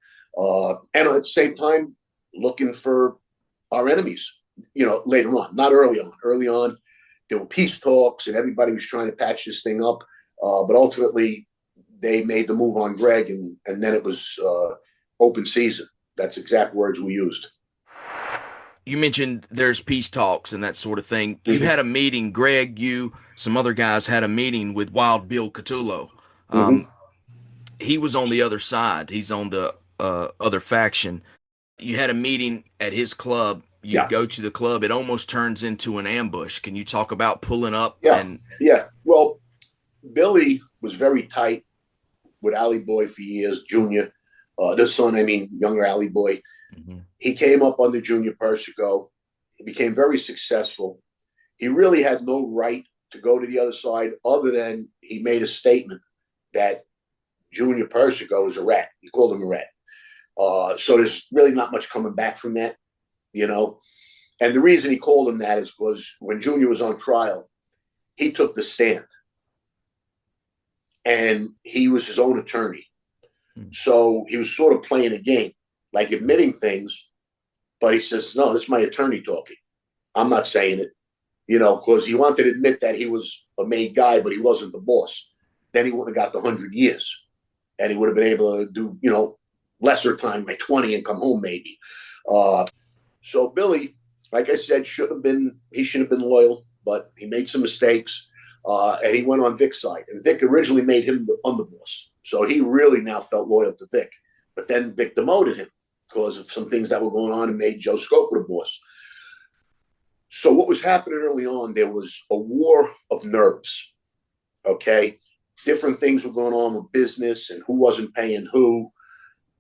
And at the same time, looking for our enemies, later on, not early on. Early on, there were peace talks and everybody was trying to patch this thing up. But ultimately, they made the move on Greg, and then it was open season. That's exact words we used. You mentioned there's peace talks and that sort of thing. You had a meeting, Greg, you, some other guys had a meeting with Wild Bill Catullo. He was on the other side. He's on the other faction. You had a meeting at his club. You go to the club. It almost turns into an ambush. Can you talk about pulling up? Yeah. Well, Billy was very tight with Alley Boy for years, Junior. The son, younger Alley Boy. He came up under Junior Persico. He became very successful. He really had no right to go to the other side other than he made a statement that Junior Persico is a rat. He called him a rat. So there's really not much coming back from that, And the reason he called him that is because when Junior was on trial, he took the stand. And he was his own attorney. So he was sort of playing a game, like admitting things, but he says, no, this is my attorney talking. I'm not saying it, because he wanted to admit that he was a made guy, but he wasn't the boss. Then he wouldn't have got the 100 years, and he would have been able to do, lesser time, like 20, and come home maybe. So Billy, like I said, should have been loyal, but he made some mistakes. And he went on Vic's side. And Vic originally made him the underboss. So he really now felt loyal to Vic. But then Vic demoted him because of some things that were going on and made Joe Scopa the boss. So what was happening early on, there was a war of nerves. Okay? Different things were going on with business and who wasn't paying who.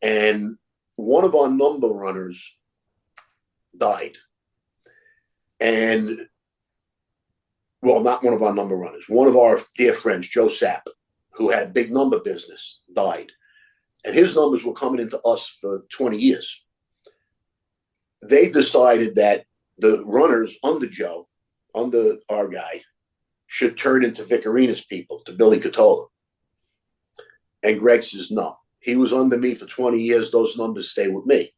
And one of our number runners died. And well, not one of our number runners. One of our dear friends, Joe Sapp, who had a big number business, died. And his numbers were coming into us for 20 years. they decided that the runners under Joe, under our guy, should turn into Vicarina's people, to Billy Catola. And Greg says, no. He was under me for 20 years. Those numbers stay with me.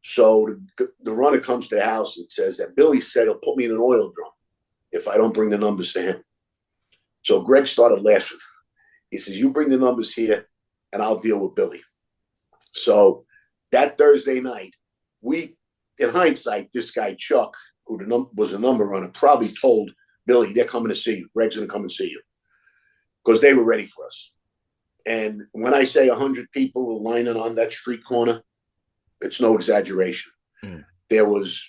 So the runner comes to the house and says that Billy said he'll put me in an oil drum if I don't bring the numbers to him. So Greg started laughing. He says, you bring the numbers here and I'll deal with Billy. So that Thursday night, in hindsight, this guy, Chuck, who was a number runner, probably told Billy, they're coming to see you. Greg's going to come and see you. Because they were ready for us. And when I say 100 people were lining on that street corner, it's no exaggeration. There was,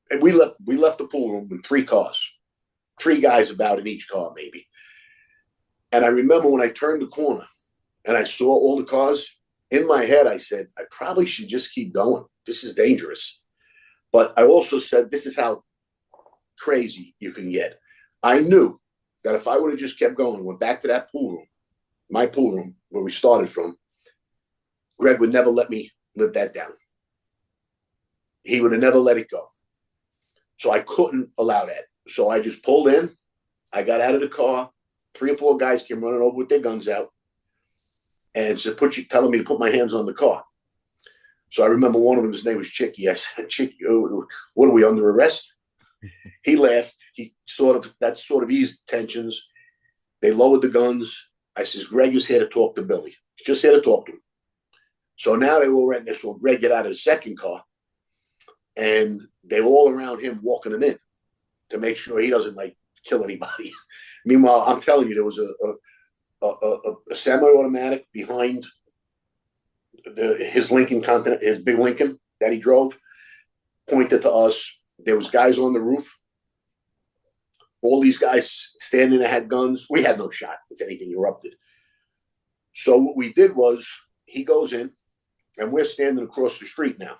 and we left the pool room with 3 cars, 3 guys about in each car, maybe. And I remember when I turned the corner and I saw all the cars, in my head, I said, I probably should just keep going. This is dangerous. But I also said, this is how crazy you can get. I knew that if I would have just kept going, went back to that pool room, my pool room, where we started from, Greg would never let me live that down. He would have never let it go. So I couldn't allow that. So I just pulled in. I got out of the car. 3 or 4 guys came running over with their guns out and said, telling me to put my hands on the car. So I remember one of them, his name was Chicky. I said, Chicky, what are we, under arrest? He laughed. That sort of eased tensions. They lowered the guns. I says, Greg is here to talk to Billy. He's just here to talk to him. So now they were ready. So Greg get out of the second car, and they were all around him, walking him in to make sure he doesn't kill anybody. Meanwhile, I'm telling you, there was a semi-automatic behind his Lincoln Continental, his big Lincoln that he drove, pointed to us. There was guys on the roof. All these guys standing there had guns. We had no shot if anything erupted. So what we did was, he goes in, and we're standing across the street now.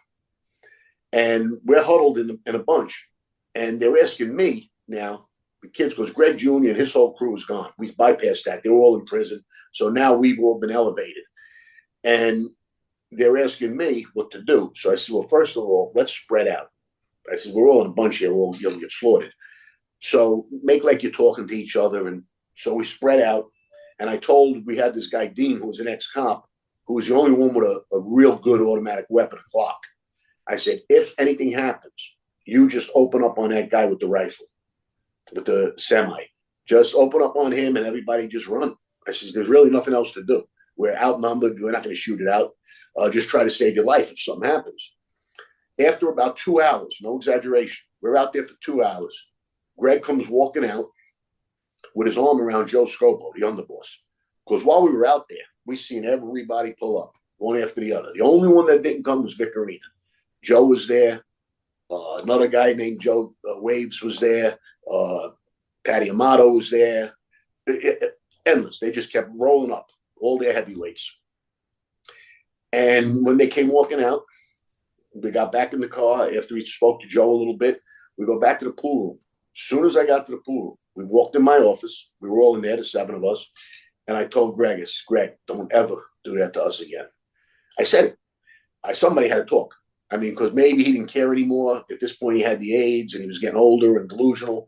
And we're huddled in a bunch. And they're asking me now, the kids, because Greg Jr. and his whole crew was gone. We bypassed that. They were all in prison. So now we've all been elevated. And they're asking me what to do. So I said, well, first of all, let's spread out. I said, we're all in a bunch here. We're all going to get slaughtered. So make like you're talking to each other. And so we spread out. And we had this guy, Dean, who was an ex-cop, who was the only one with a real good automatic weapon, a Glock. I said, if anything happens, you just open up on that guy with the rifle, with the semi. Just open up on him and everybody just run. I said, there's really nothing else to do. We're outnumbered. We're not going to shoot it out. Just try to save your life if something happens. After about 2 hours, no exaggeration, we're out there for 2 hours. Greg comes walking out with his arm around Joe Scarpa, the underboss. Because while we were out there, we seen everybody pull up, one after the other. The only one that didn't come was Vicarina. Joe was there. Another guy named Joe Waves was there. Patty Amato was there. Endless. They just kept rolling up, all their heavyweights. And when they came walking out, we got back in the car after we spoke to Joe a little bit. We go back to the pool room. As soon as I got to the pool room, we walked in my office. We were all in there, the 7 of us. And I told Greg, Greg, don't ever do that to us again. I said it. Somebody had to talk. I mean, because maybe he didn't care anymore. At this point, he had the AIDS and he was getting older and delusional.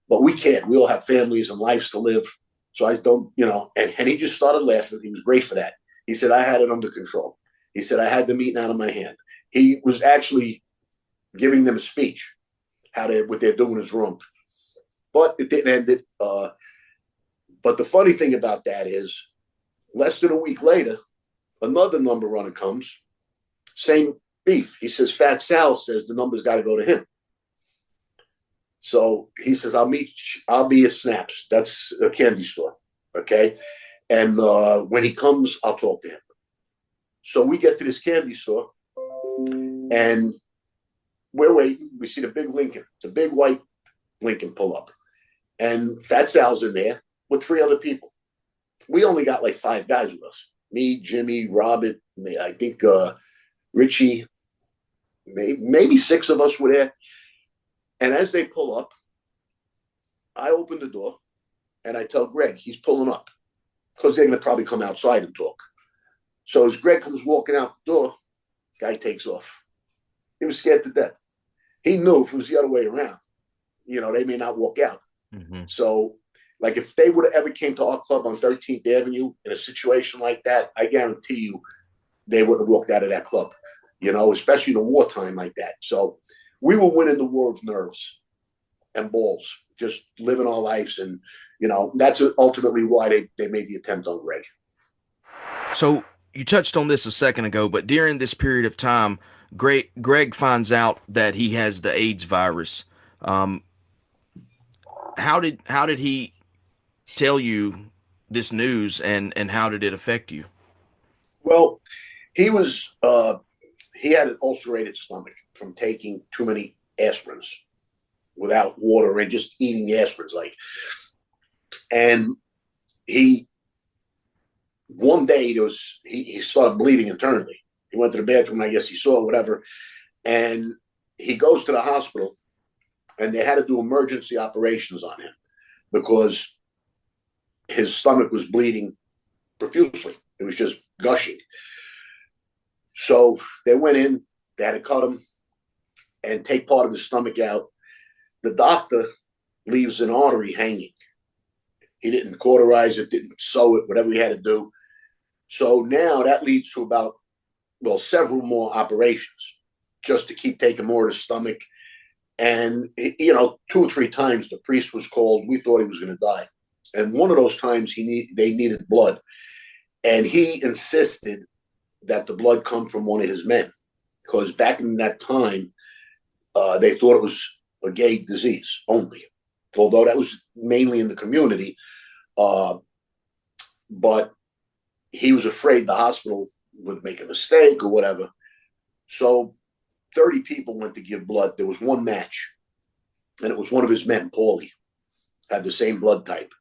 But we can't. We all have families and lives to live. So I don't, and he just started laughing. He was great for that. He said, I had it under control. He said, I had the meat out of my hand. He was actually giving them a speech, what they're doing is wrong. But it didn't end it. But the funny thing about that is, less than a week later, another number runner comes, same beef. He says, Fat Sal says the number's got to go to him. So he says, I'll be at Snaps. That's a candy store. Okay. And when he comes, I'll talk to him. So we get to this candy store and we're waiting. We see the big Lincoln. It's a big white Lincoln pull up. And Fat Sal's in there with 3 other people. We only got 5 guys with us. Me, Jimmy, Robert, I think Richie, maybe 6 of us were there. And as they pull up, I open the door and I tell Greg, he's pulling up because they're going to probably come outside and talk. So as Greg comes walking out the door, Guy takes off. He was scared to death. He knew if it was the other way around, they may not walk out. Mm-hmm. So, like, if they would have ever came to our club on 13th Avenue in a situation like that, I guarantee you they would have walked out of that club, especially in a wartime like that. So we were winning the war of nerves and balls, just living our lives. And, that's ultimately why they made the attempt on Greg. So you touched on this a second ago, but during this period of time, Greg finds out that he has the AIDS virus. How did he tell you this news, and how did it affect you? Well, he had an ulcerated stomach from taking too many aspirins without water and just eating the aspirins, and one day he started bleeding internally. He went to the bathroom, I guess he saw whatever, and he goes to the hospital, and they had to do emergency operations on him because his stomach was bleeding profusely. It was just gushing. So they went in, they had to cut him and take part of his stomach out. The doctor leaves an artery hanging. He didn't cauterize it, didn't sew it, whatever he had to do. So now that leads to several more operations just to keep taking more of his stomach. And, 2 or 3 times the priest was called. We thought he was going to die. And one of those times they needed blood. And he insisted that the blood come from one of his men, because back in that time, they thought it was a gay disease only, although that was mainly in the community. But he was afraid the hospital would make a mistake or whatever. So 30 people went to give blood. There was one match, and it was one of his men, Paulie, had the same blood type.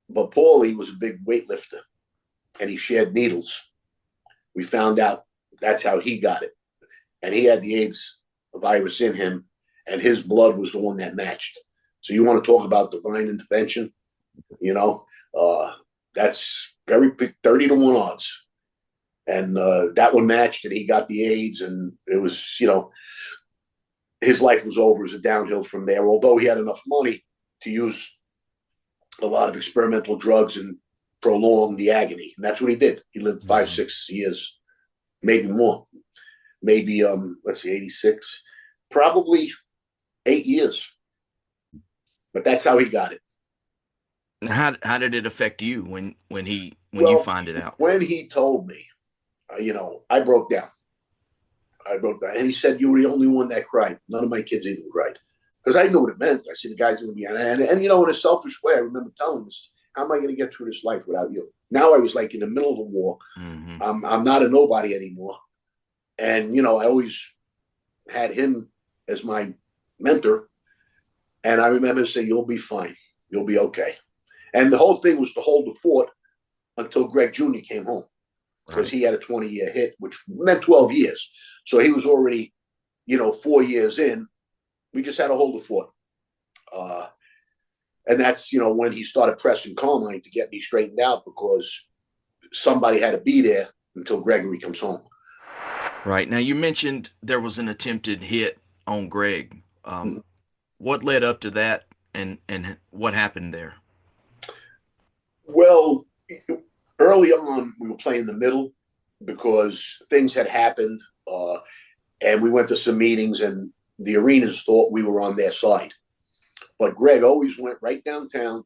But Paulie was a big weightlifter, and he shared needles. We found out that's how he got it. And he had the AIDS virus in him, and his blood was the one that matched. So you want to talk about divine intervention? That's very big, 30 to 1 odds. And that one matched, and he got the AIDS, and it was, his life was over as a downhill from there, although he had enough money to use a lot of experimental drugs and prolong the agony. And that's what he did. He lived 5, 6 years, maybe more. Maybe, 86, probably 8 years. But that's how he got it. And how did it affect you when you find it out? When he told me, I broke down. And he said, "You were the only one that cried. None of my kids even cried." Because I knew what it meant. I said, the guy's going to be on. And in a selfish way, I remember telling him, how am I going to get through this life without you? Now I was like in the middle of a war. Mm-hmm. I'm not a nobody anymore. And, I always had him as my mentor. And I remember saying, "You'll be fine. You'll be okay." And the whole thing was to hold the fort until Greg Jr. came home, because he had a 20-year hit, which meant 12 years. So he was already, 4 years in. We just had to hold the fort. And that's, when he started pressing Carmine to get me straightened out, because somebody had to be there until Gregory comes home. Right. Now, you mentioned there was an attempted hit on Greg. What led up to that, and what happened there? Well, early on, we were playing the middle because things had happened, and we went to some meetings, and the arenas thought we were on their side. But Greg always went right downtown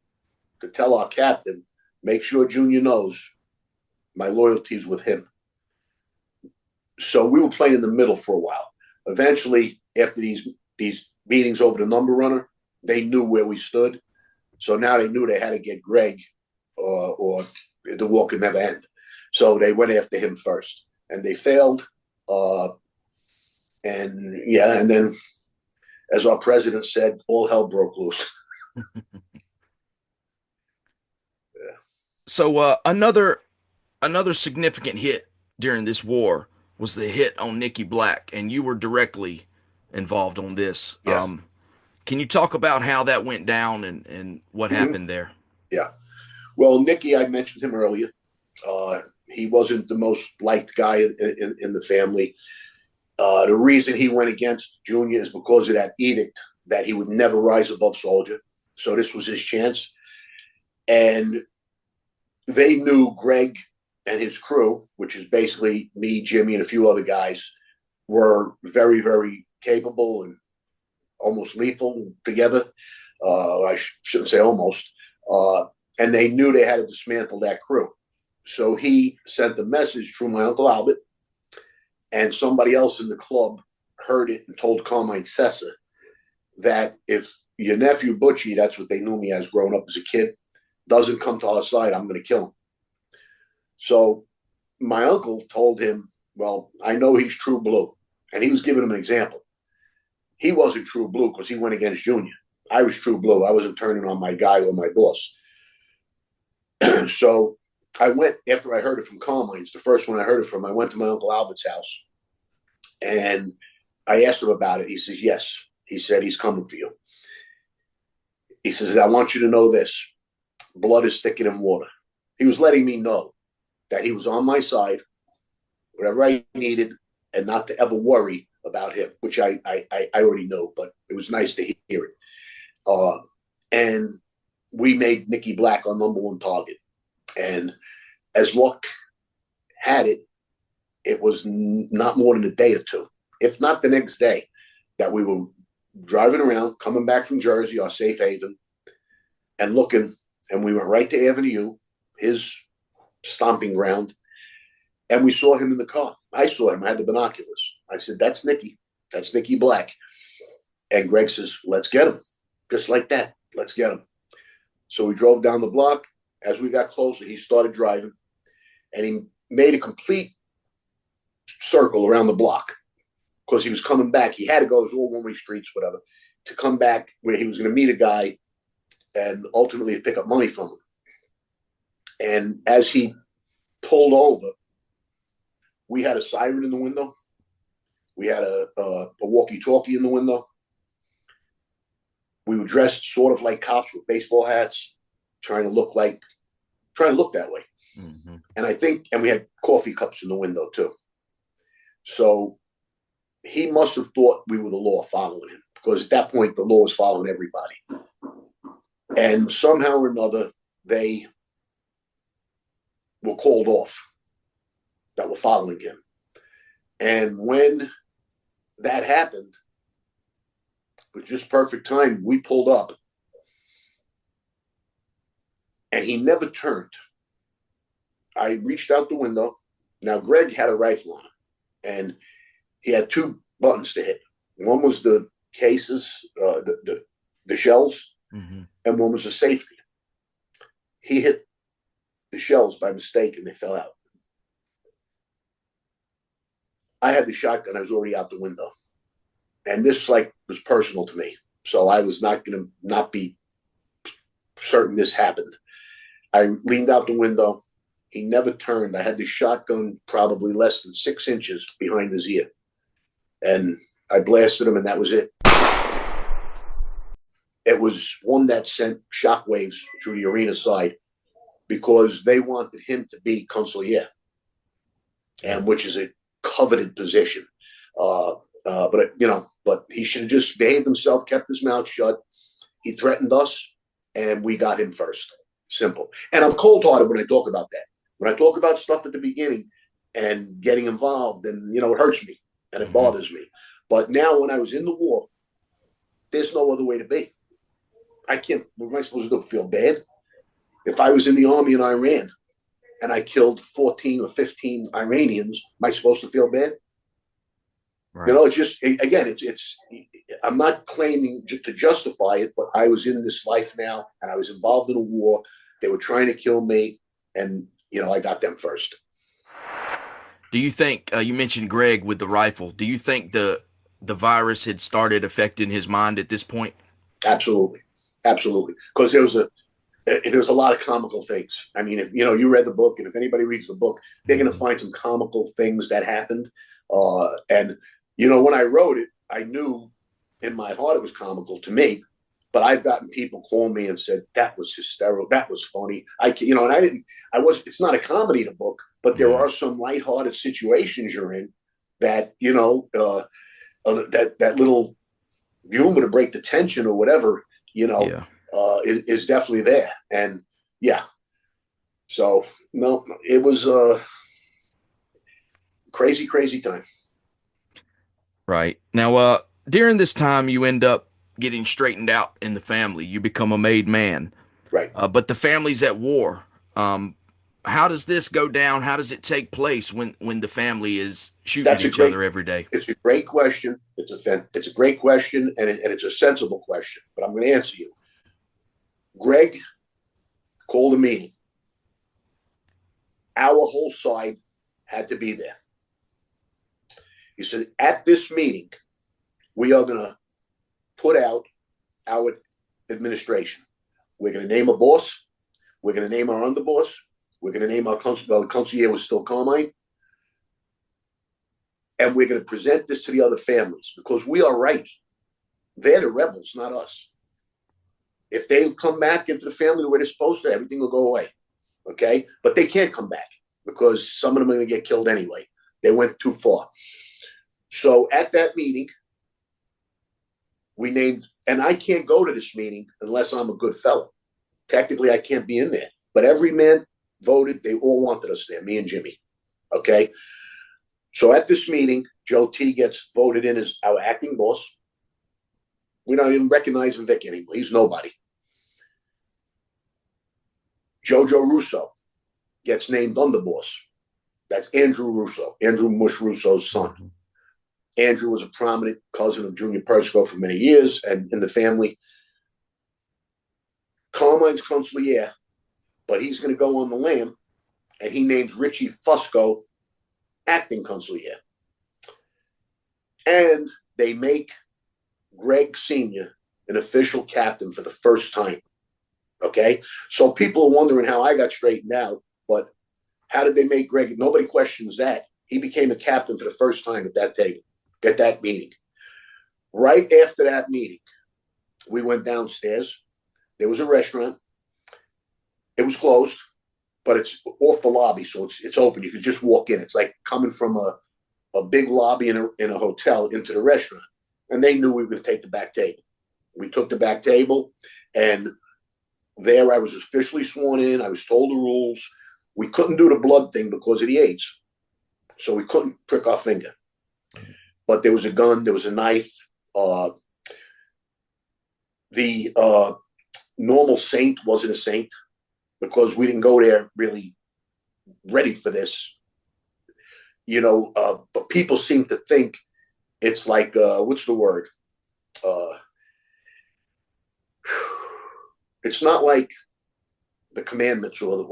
to tell our captain, "Make sure Junior knows my loyalty's with him." So we were playing in the middle for a while. Eventually, after these meetings over the number runner, they knew where we stood. So now they knew they had to get Greg, or the war could never end. So they went after him first, and they failed. And then, as our president said, all hell broke loose. Yeah. So another significant hit during this war was the hit on Nicky Black, and you were directly involved on this. Yes. Can you talk about how that went down and what happened there? Yeah. Well, Nicky, I mentioned him earlier. He wasn't the most liked guy in the family. The reason he went against Junior is because of that edict that he would never rise above soldier. So this was his chance. And they knew Greg and his crew, which is basically me, Jimmy, and a few other guys, were very, very capable and almost lethal together. I shouldn't say almost. And they knew they had to dismantle that crew. So he sent a message through my Uncle Albert, and somebody else in the club heard it and told Carmine Sessa that if your nephew Butchie, that's what they knew me as growing up as a kid, doesn't come to our side, I'm going to kill him. So my uncle told him, well, I know he's true blue. And he was giving him an example. He wasn't true blue because he went against Junior. I was true blue. I wasn't turning on my guy or my boss. So I went, after I heard it from Carmine's, the first one I heard it from, I went to my Uncle Albert's house. And I asked him about it. He says, yes. He said, he's coming for you. He says, I want you to know this. Blood is thicker than water. He was letting me know that he was on my side, whatever I needed, and not to ever worry about him, which I already know, but it was nice to hear it. And we made Nicky Black our number one target. And as luck had it, it was not more than a day or two, if not the next day, that we were driving around, coming back from Jersey, our safe haven, and looking, and we went right to Avenue, his stomping ground, and we saw him in the car. I saw him. I had the binoculars. I said, that's Nicky. That's Nicky Black. And Greg says, let's get him. Just like that. Let's get him. So we drove down the block. As we got closer, he started driving, and he made a complete circle around the block because he was coming back. He had to go. It was all one-way streets, whatever, to come back where he was going to meet a guy and ultimately to pick up money from him. And as he pulled over, we had a siren in the window. We had a walkie-talkie in the window. We were dressed sort of like cops with baseball hats, trying to look that way. Mm-hmm. And we had coffee cups in the window too. So he must have thought we were the law following him, because at that point, the law was following everybody. And somehow or another, they were called off that were following him. And when that happened, it was just perfect time. We pulled up, and he never turned. I reached out the window. Now, Greg had a rifle on him, and he had two buttons to hit. One was the cases, the shells, mm-hmm. and one was the safety. He hit the shells by mistake, and they fell out. I had the shotgun. I was already out the window. And this was personal to me. So I was not going to not be certain this happened. I leaned out the window. He never turned. I had the shotgun probably less than 6 inches behind his ear. And I blasted him, and that was it. It was one that sent shockwaves through the arena side, because they wanted him to be consigliere, and which is a coveted position. But he should have just behaved himself, kept his mouth shut. He threatened us, and we got him first. Simple. And I'm cold-hearted when I talk about that. When I talk about stuff at the beginning and getting involved, and, it hurts me and it bothers me. But now when I was in the war, there's no other way to be. I can't, what am I supposed to do? Feel bad? If I was in the army in Iran and I killed 14 or 15 Iranians, am I supposed to feel bad? Right. It's just, again, I'm not claiming to justify it, but I was in this life now, and I was involved in a war. They were trying to kill me, and, I got them first. Do you think, you mentioned Greg with the rifle, do you think the virus had started affecting his mind at this point? Absolutely. Absolutely. Because there was a lot of comical things. I mean, if you read the book, and if anybody reads the book, they're going to find some comical things that happened. And when I wrote it, I knew in my heart it was comical to me, but I've gotten people call me and said, that was hysterical. That was funny. It's not a comedy, the book, but there are some lighthearted situations you're in that, that little humor to break the tension or whatever, is definitely there. And yeah, so no, it was a crazy, crazy time. Right. Now, during this time, you end up getting straightened out in the family. You become a made man. Right. But the family's at war. How does this go down? How does it take place when the family is shooting at each other every day? It's a great question. It's a great question, and it's a sensible question. But I'm going to answer you. Greg called a meeting. Our whole side had to be there. He said, at this meeting, we are going to put out our administration. We're going to name a boss. We're going to name our underboss. We're going to name our consigliere was still Carmine. And we're going to present this to the other families because we are right. They're the rebels, not us. If they come back into the family the way they're supposed to, everything will go away. Okay? But they can't come back because some of them are going to get killed anyway. They went too far. So at that meeting, we named, and I can't go to this meeting unless I'm a good fellow. Technically, I can't be in there. But every man voted. They all wanted us there, me and Jimmy. Okay? So at this meeting, Joe T gets voted in as our acting boss. We don't even recognize him, Vic, anymore. He's nobody. Jojo Russo gets named underboss. That's Andrew Russo, Andrew Mush Russo's son. Andrew was a prominent cousin of Junior Persico for many years and in the family. Carmine's consigliere, but he's going to go on the lam, and he names Richie Fusco acting consigliere. And they make Greg Sr. an official captain for the first time. Okay? So people are wondering how I got straightened out, but how did they make Greg? Nobody questions that. He became a captain for the first time at that table, at that meeting. Right after that meeting, we went downstairs. There was a restaurant. It was closed, but it's off the lobby, so it's open. You could just walk in. It's like coming from a big lobby in a hotel into the restaurant. And they knew we were going to take the back table. We took the back table, and there I was officially sworn in. I was told the rules. We couldn't do the blood thing because of the AIDS, so we couldn't prick our finger. But there was a gun, there was a knife. The normal saint wasn't a saint because we didn't go there really ready for this, but people seem to think it's like, what's the word? It's not like the commandments or the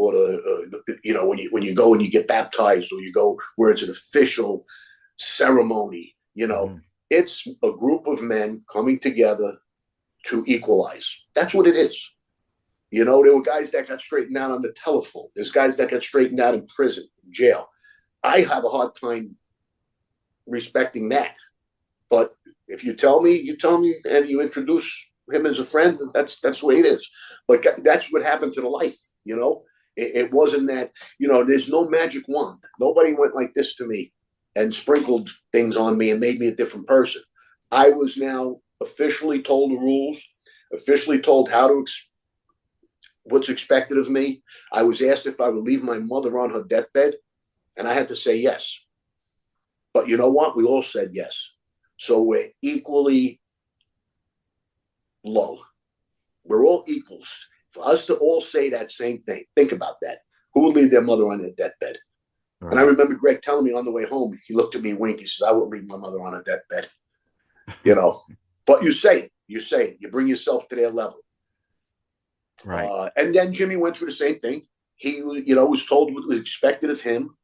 when you go and you get baptized or you go where it's an official ceremony, it's a group of men coming together to equalize. That's what it is. There were guys that got straightened out on the telephone. There's guys that got straightened out in prison, in jail. I have a hard time respecting that. But if you tell me, and you introduce him as a friend, that's the way it is. But that's what happened to the life, It wasn't that, there's no magic wand. Nobody went like this to me and sprinkled things on me and made me a different person. I was now officially told the rules, officially told what's expected of me. I was asked if I would leave my mother on her deathbed, and I had to say yes. But you know what? We all said yes. So we're equally low. We're all equals. For us to all say that same thing, think about that. Who would leave their mother on their deathbed? Right. And I remember Greg telling me on the way home, he looked at me and winked. He says, I wouldn't leave my mother on her deathbed. But you say it. You bring yourself to their level. Right. And then Jimmy went through the same thing. He, was told what was expected of him.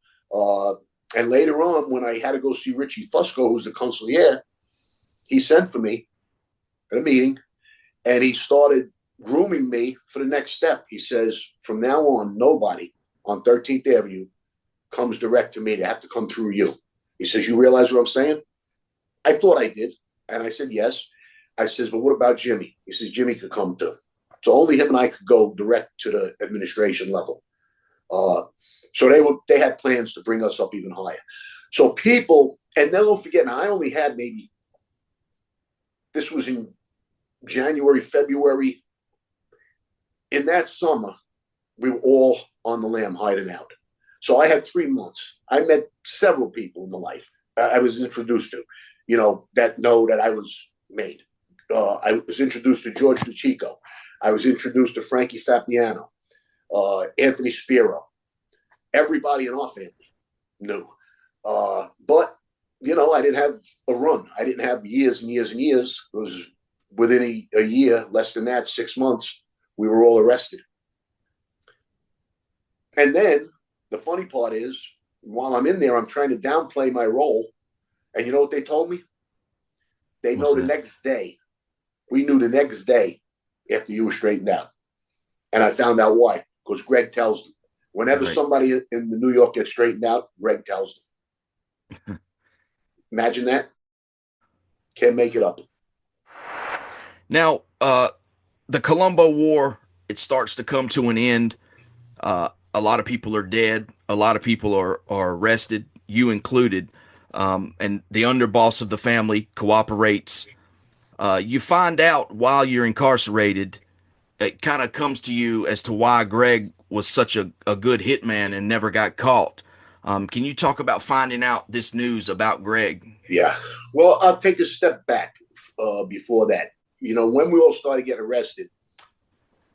And later on, when I had to go see Richie Fusco, who's the consigliere, he sent for me at a meeting, and he started grooming me for the next step. He says, from now on, nobody on 13th Avenue comes direct to me. They have to come through you. He says, you realize what I'm saying? I thought I did. And I said, yes. I says, but what about Jimmy? He says, Jimmy could come too. So only him and I could go direct to the administration level. So they had plans to bring us up even higher. So people, and then don't forget, now I only had maybe, this was in January, February. In that summer, we were all on the lam hiding out. So I had 3 months. I met several people in the life I was introduced to, that know that I was made. I was introduced to George DeChico. I was introduced to Frankie Fapiano, Anthony Spiro. Everybody in our family knew. But, I didn't have a run. I didn't have years and years and years. It was within a year, less than that, 6 months, we were all arrested. And then the funny part is, while I'm in there, I'm trying to downplay my role. And you know what they told me? They know the next day. We knew the next day after you were straightened out. And I found out why. Because Greg tells them. Whenever somebody in the New York gets straightened out, Greg tells them. Imagine that. Can't make it up. Now, the Colombo War, it starts to come to an end. A lot of people are dead. A lot of people are arrested, you included. And the underboss of the family cooperates. You find out while you're incarcerated, it kind of comes to you as to why Greg was such a good hitman and never got caught. Can you talk about finding out this news about Greg? Yeah. Well, I'll take a step back before that. When we all started getting arrested,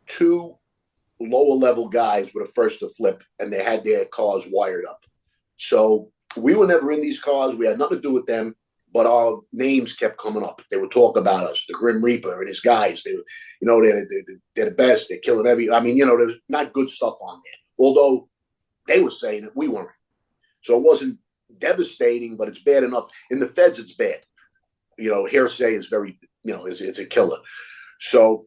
2 lower level guys were the first to flip, and they had their cars wired up. So we were never in these cars. We had nothing to do with them, but our names kept coming up. They would talk about us, the Grim Reaper and his guys. They, they're the best. They're killing there's not good stuff on there. Although they were saying that we weren't. So it wasn't devastating, but it's bad enough. In the feds, it's bad. Hearsay is very, it's a killer. So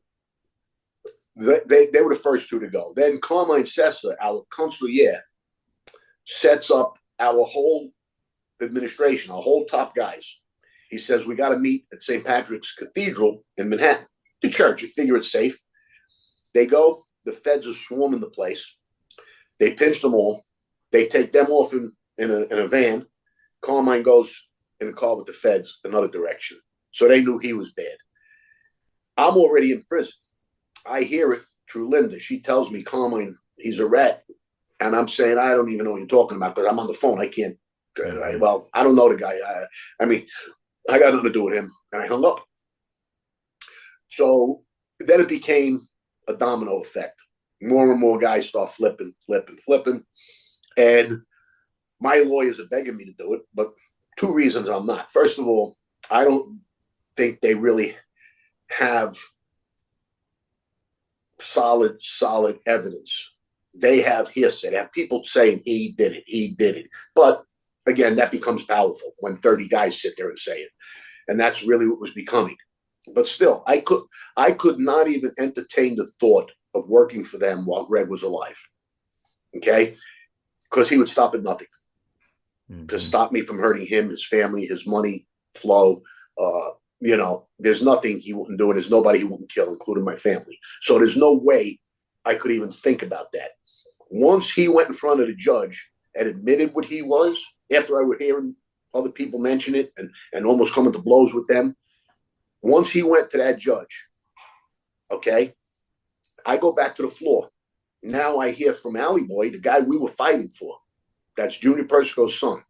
they were the first 2 to go. Then Carmine Sessa, our consigliere, sets up our whole administration, our whole top guys. He says, we got to meet at St. Patrick's Cathedral in Manhattan, the church. You figure it's safe. They go. The feds are swarming the place. They pinch them all. They take them off in a van. Carmine goes in a car with the feds another direction. So they knew he was bad. I'm already in prison. I hear it through Linda. She tells me, Carmine, he's a rat. And I'm saying, I don't even know what you're talking about because I'm on the phone. I can't. I don't know the guy. I got nothing to do with him. And I hung up. So then it became a domino effect. More and more guys start flipping. And my lawyers are begging me to do it, but 2 reasons I'm not. First of all, I don't think they really have solid evidence. They have hearsay. They have people saying he did it. But again, that becomes powerful when 30 guys sit there and say it. And that's really what was becoming. But still, I could not even entertain the thought of working for them while Greg was alive. Okay? Because he would stop at nothing to stop me from hurting him, his family, his money flow. There's nothing he wouldn't do, and there's nobody he wouldn't kill, including my family. So there's no way I could even think about that. Once he went in front of the judge and admitted what he was, after I were hearing other people mention it and almost coming to blows with them, once he went to that judge, okay, I go back to the floor. Now I hear from Alley Boy, the guy we were fighting for. That's Junior Persico's son.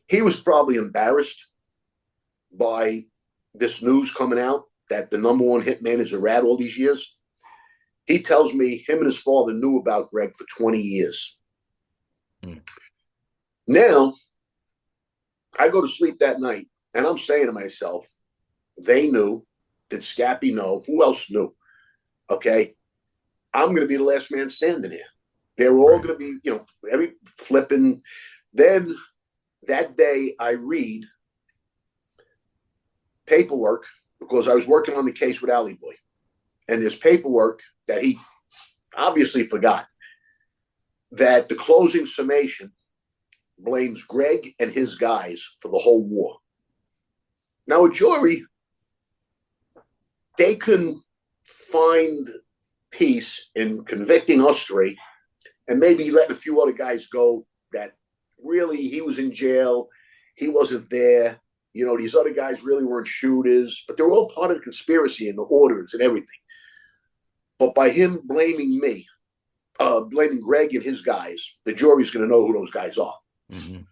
He was probably embarrassed by this news coming out that the #1 hitman is a rat all these years. He tells me him and his father knew about Greg for 20 years. Now, I go to sleep that night, and I'm saying to myself, they knew. Did Scappy know? Who else knew? Okay? I'm going to be the last man standing here. They were all going to be, every flipping. Then that day, I read paperwork because I was working on the case with Alley Boy. And there's paperwork that he obviously forgot that the closing summation blames Greg and his guys for the whole war. Now, a jury, they can find peace in convicting us 3 and maybe letting a few other guys go that really he was in jail, he wasn't there. You know, these other guys really weren't shooters, but they were all part of the conspiracy and the orders and everything. But by him blaming me, blaming Greg and his guys, the jury's going to know who those guys are. Mm-hmm.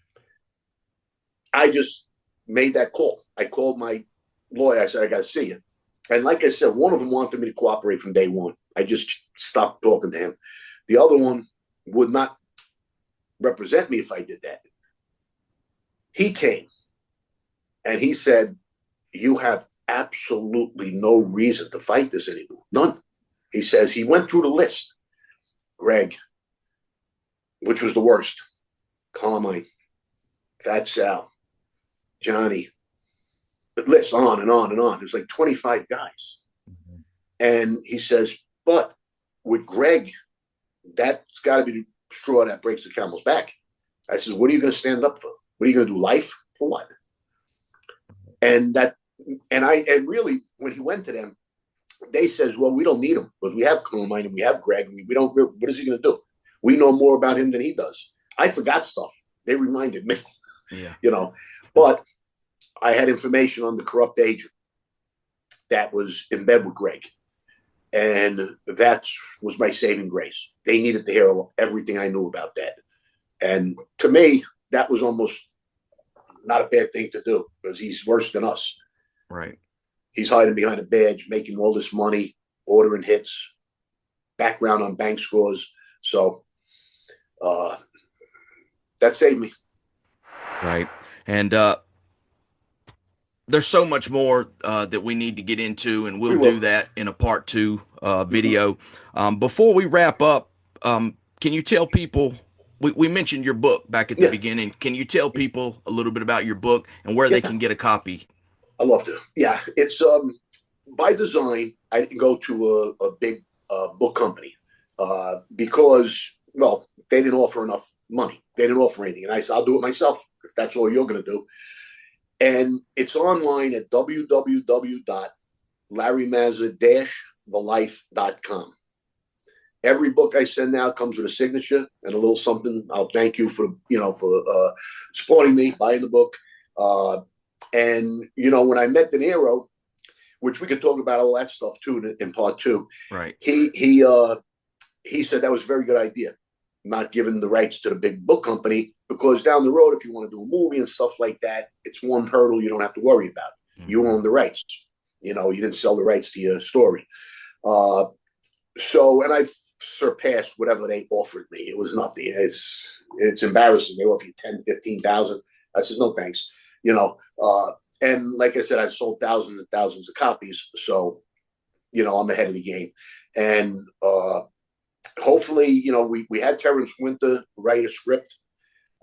I just made that call. I called my lawyer. I said, I got to see you. And like I said, one of them wanted me to cooperate from day one. I just stopped talking to him. The other one would not represent me if I did that. He came and he said, you have absolutely no reason to fight this anymore. None. He says he went through the list. Greg, which was the worst. Carmine, Fat Sal, Johnny. The list on and on and on. There's like 25 guys. Mm-hmm. And he says, but with Greg, that's got to be the straw that breaks the camel's back. I said, what are you going to stand up for? What are you going to do? Life for what? And really, when he went to them, they says, well, we don't need him because we have Carmine and we have Greg. And we don't. What is he going to do? We know more about him than he does. I forgot stuff. They reminded me. Yeah. You know, but I had information on the corrupt agent that was in bed with Greg. And that was my saving grace. They needed to hear everything I knew about that. And to me, that was almost not a bad thing to do because he's worse than us. Right. He's hiding behind a badge, making all this money, ordering hits, background on bank scores. So that saved me. Right. And there's so much more that we need to get into, and we'll do that in a part 2 video. Before we wrap up, can you tell people, we mentioned your book back at the beginning. Can you tell people a little bit about your book and where they can get a copy? I love to. Yeah, it's by design. I didn't go to a big book company because, well, they didn't offer enough money. They didn't offer anything. And I said, I'll do it myself if that's all you're going to do. And it's online at www.larrymazza-thelife.com. Every book I send out comes with a signature and a little something. I'll thank you for supporting me, buying the book. And, you know, when I met De Niro, which we could talk about all that stuff too in part 2. Right. He said that was a very good idea, not giving the rights to the big book company, because down the road, if you want to do a movie and stuff like that, it's one hurdle you don't have to worry about. Mm-hmm. You own the rights. You know, you didn't sell the rights to your story. And I've surpassed whatever they offered me. It was nothing. It's embarrassing. They offer you 10, 15,000. I said, no, thanks. You know, and like I said, I've sold thousands and thousands of copies. So, you know, I'm ahead of the game. And hopefully, you know, we had Terrence Winter write a script.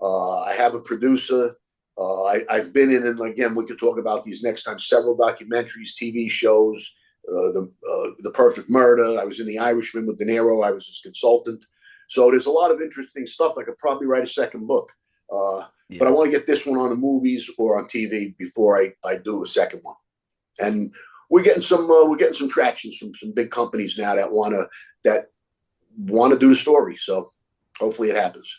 I have a producer. I've been in, and again, we could talk about these next time, several documentaries, TV shows, The Perfect Murder. I was in The Irishman with De Niro. I was his consultant. So there's a lot of interesting stuff. I could probably write a second book. But I want to get this one on the movies or on TV before I do a second one. And we're getting some tractions from some big companies now that want to do the story. So hopefully it happens.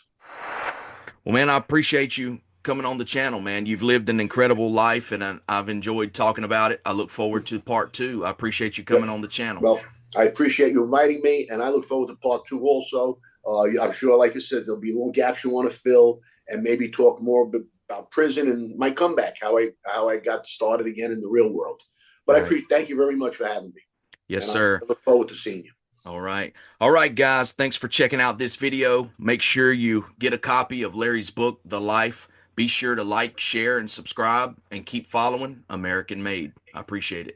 Well, man, I appreciate you coming on the channel, man. You've lived an incredible life, and I've enjoyed talking about it. I look forward to part 2. I appreciate you coming on the channel. Well, I appreciate you inviting me, and I look forward to part 2 also. I'm sure, like I said, there'll be little gaps you want to fill, and maybe talk more about prison and my comeback, how I got started again in the real world. But right. Thank you very much for having me. Yes, sir. I look forward to seeing you. All right. All right, guys. Thanks for checking out this video. Make sure you get a copy of Larry's book, The Life. Be sure to like, share, and subscribe, and keep following American Made. I appreciate it.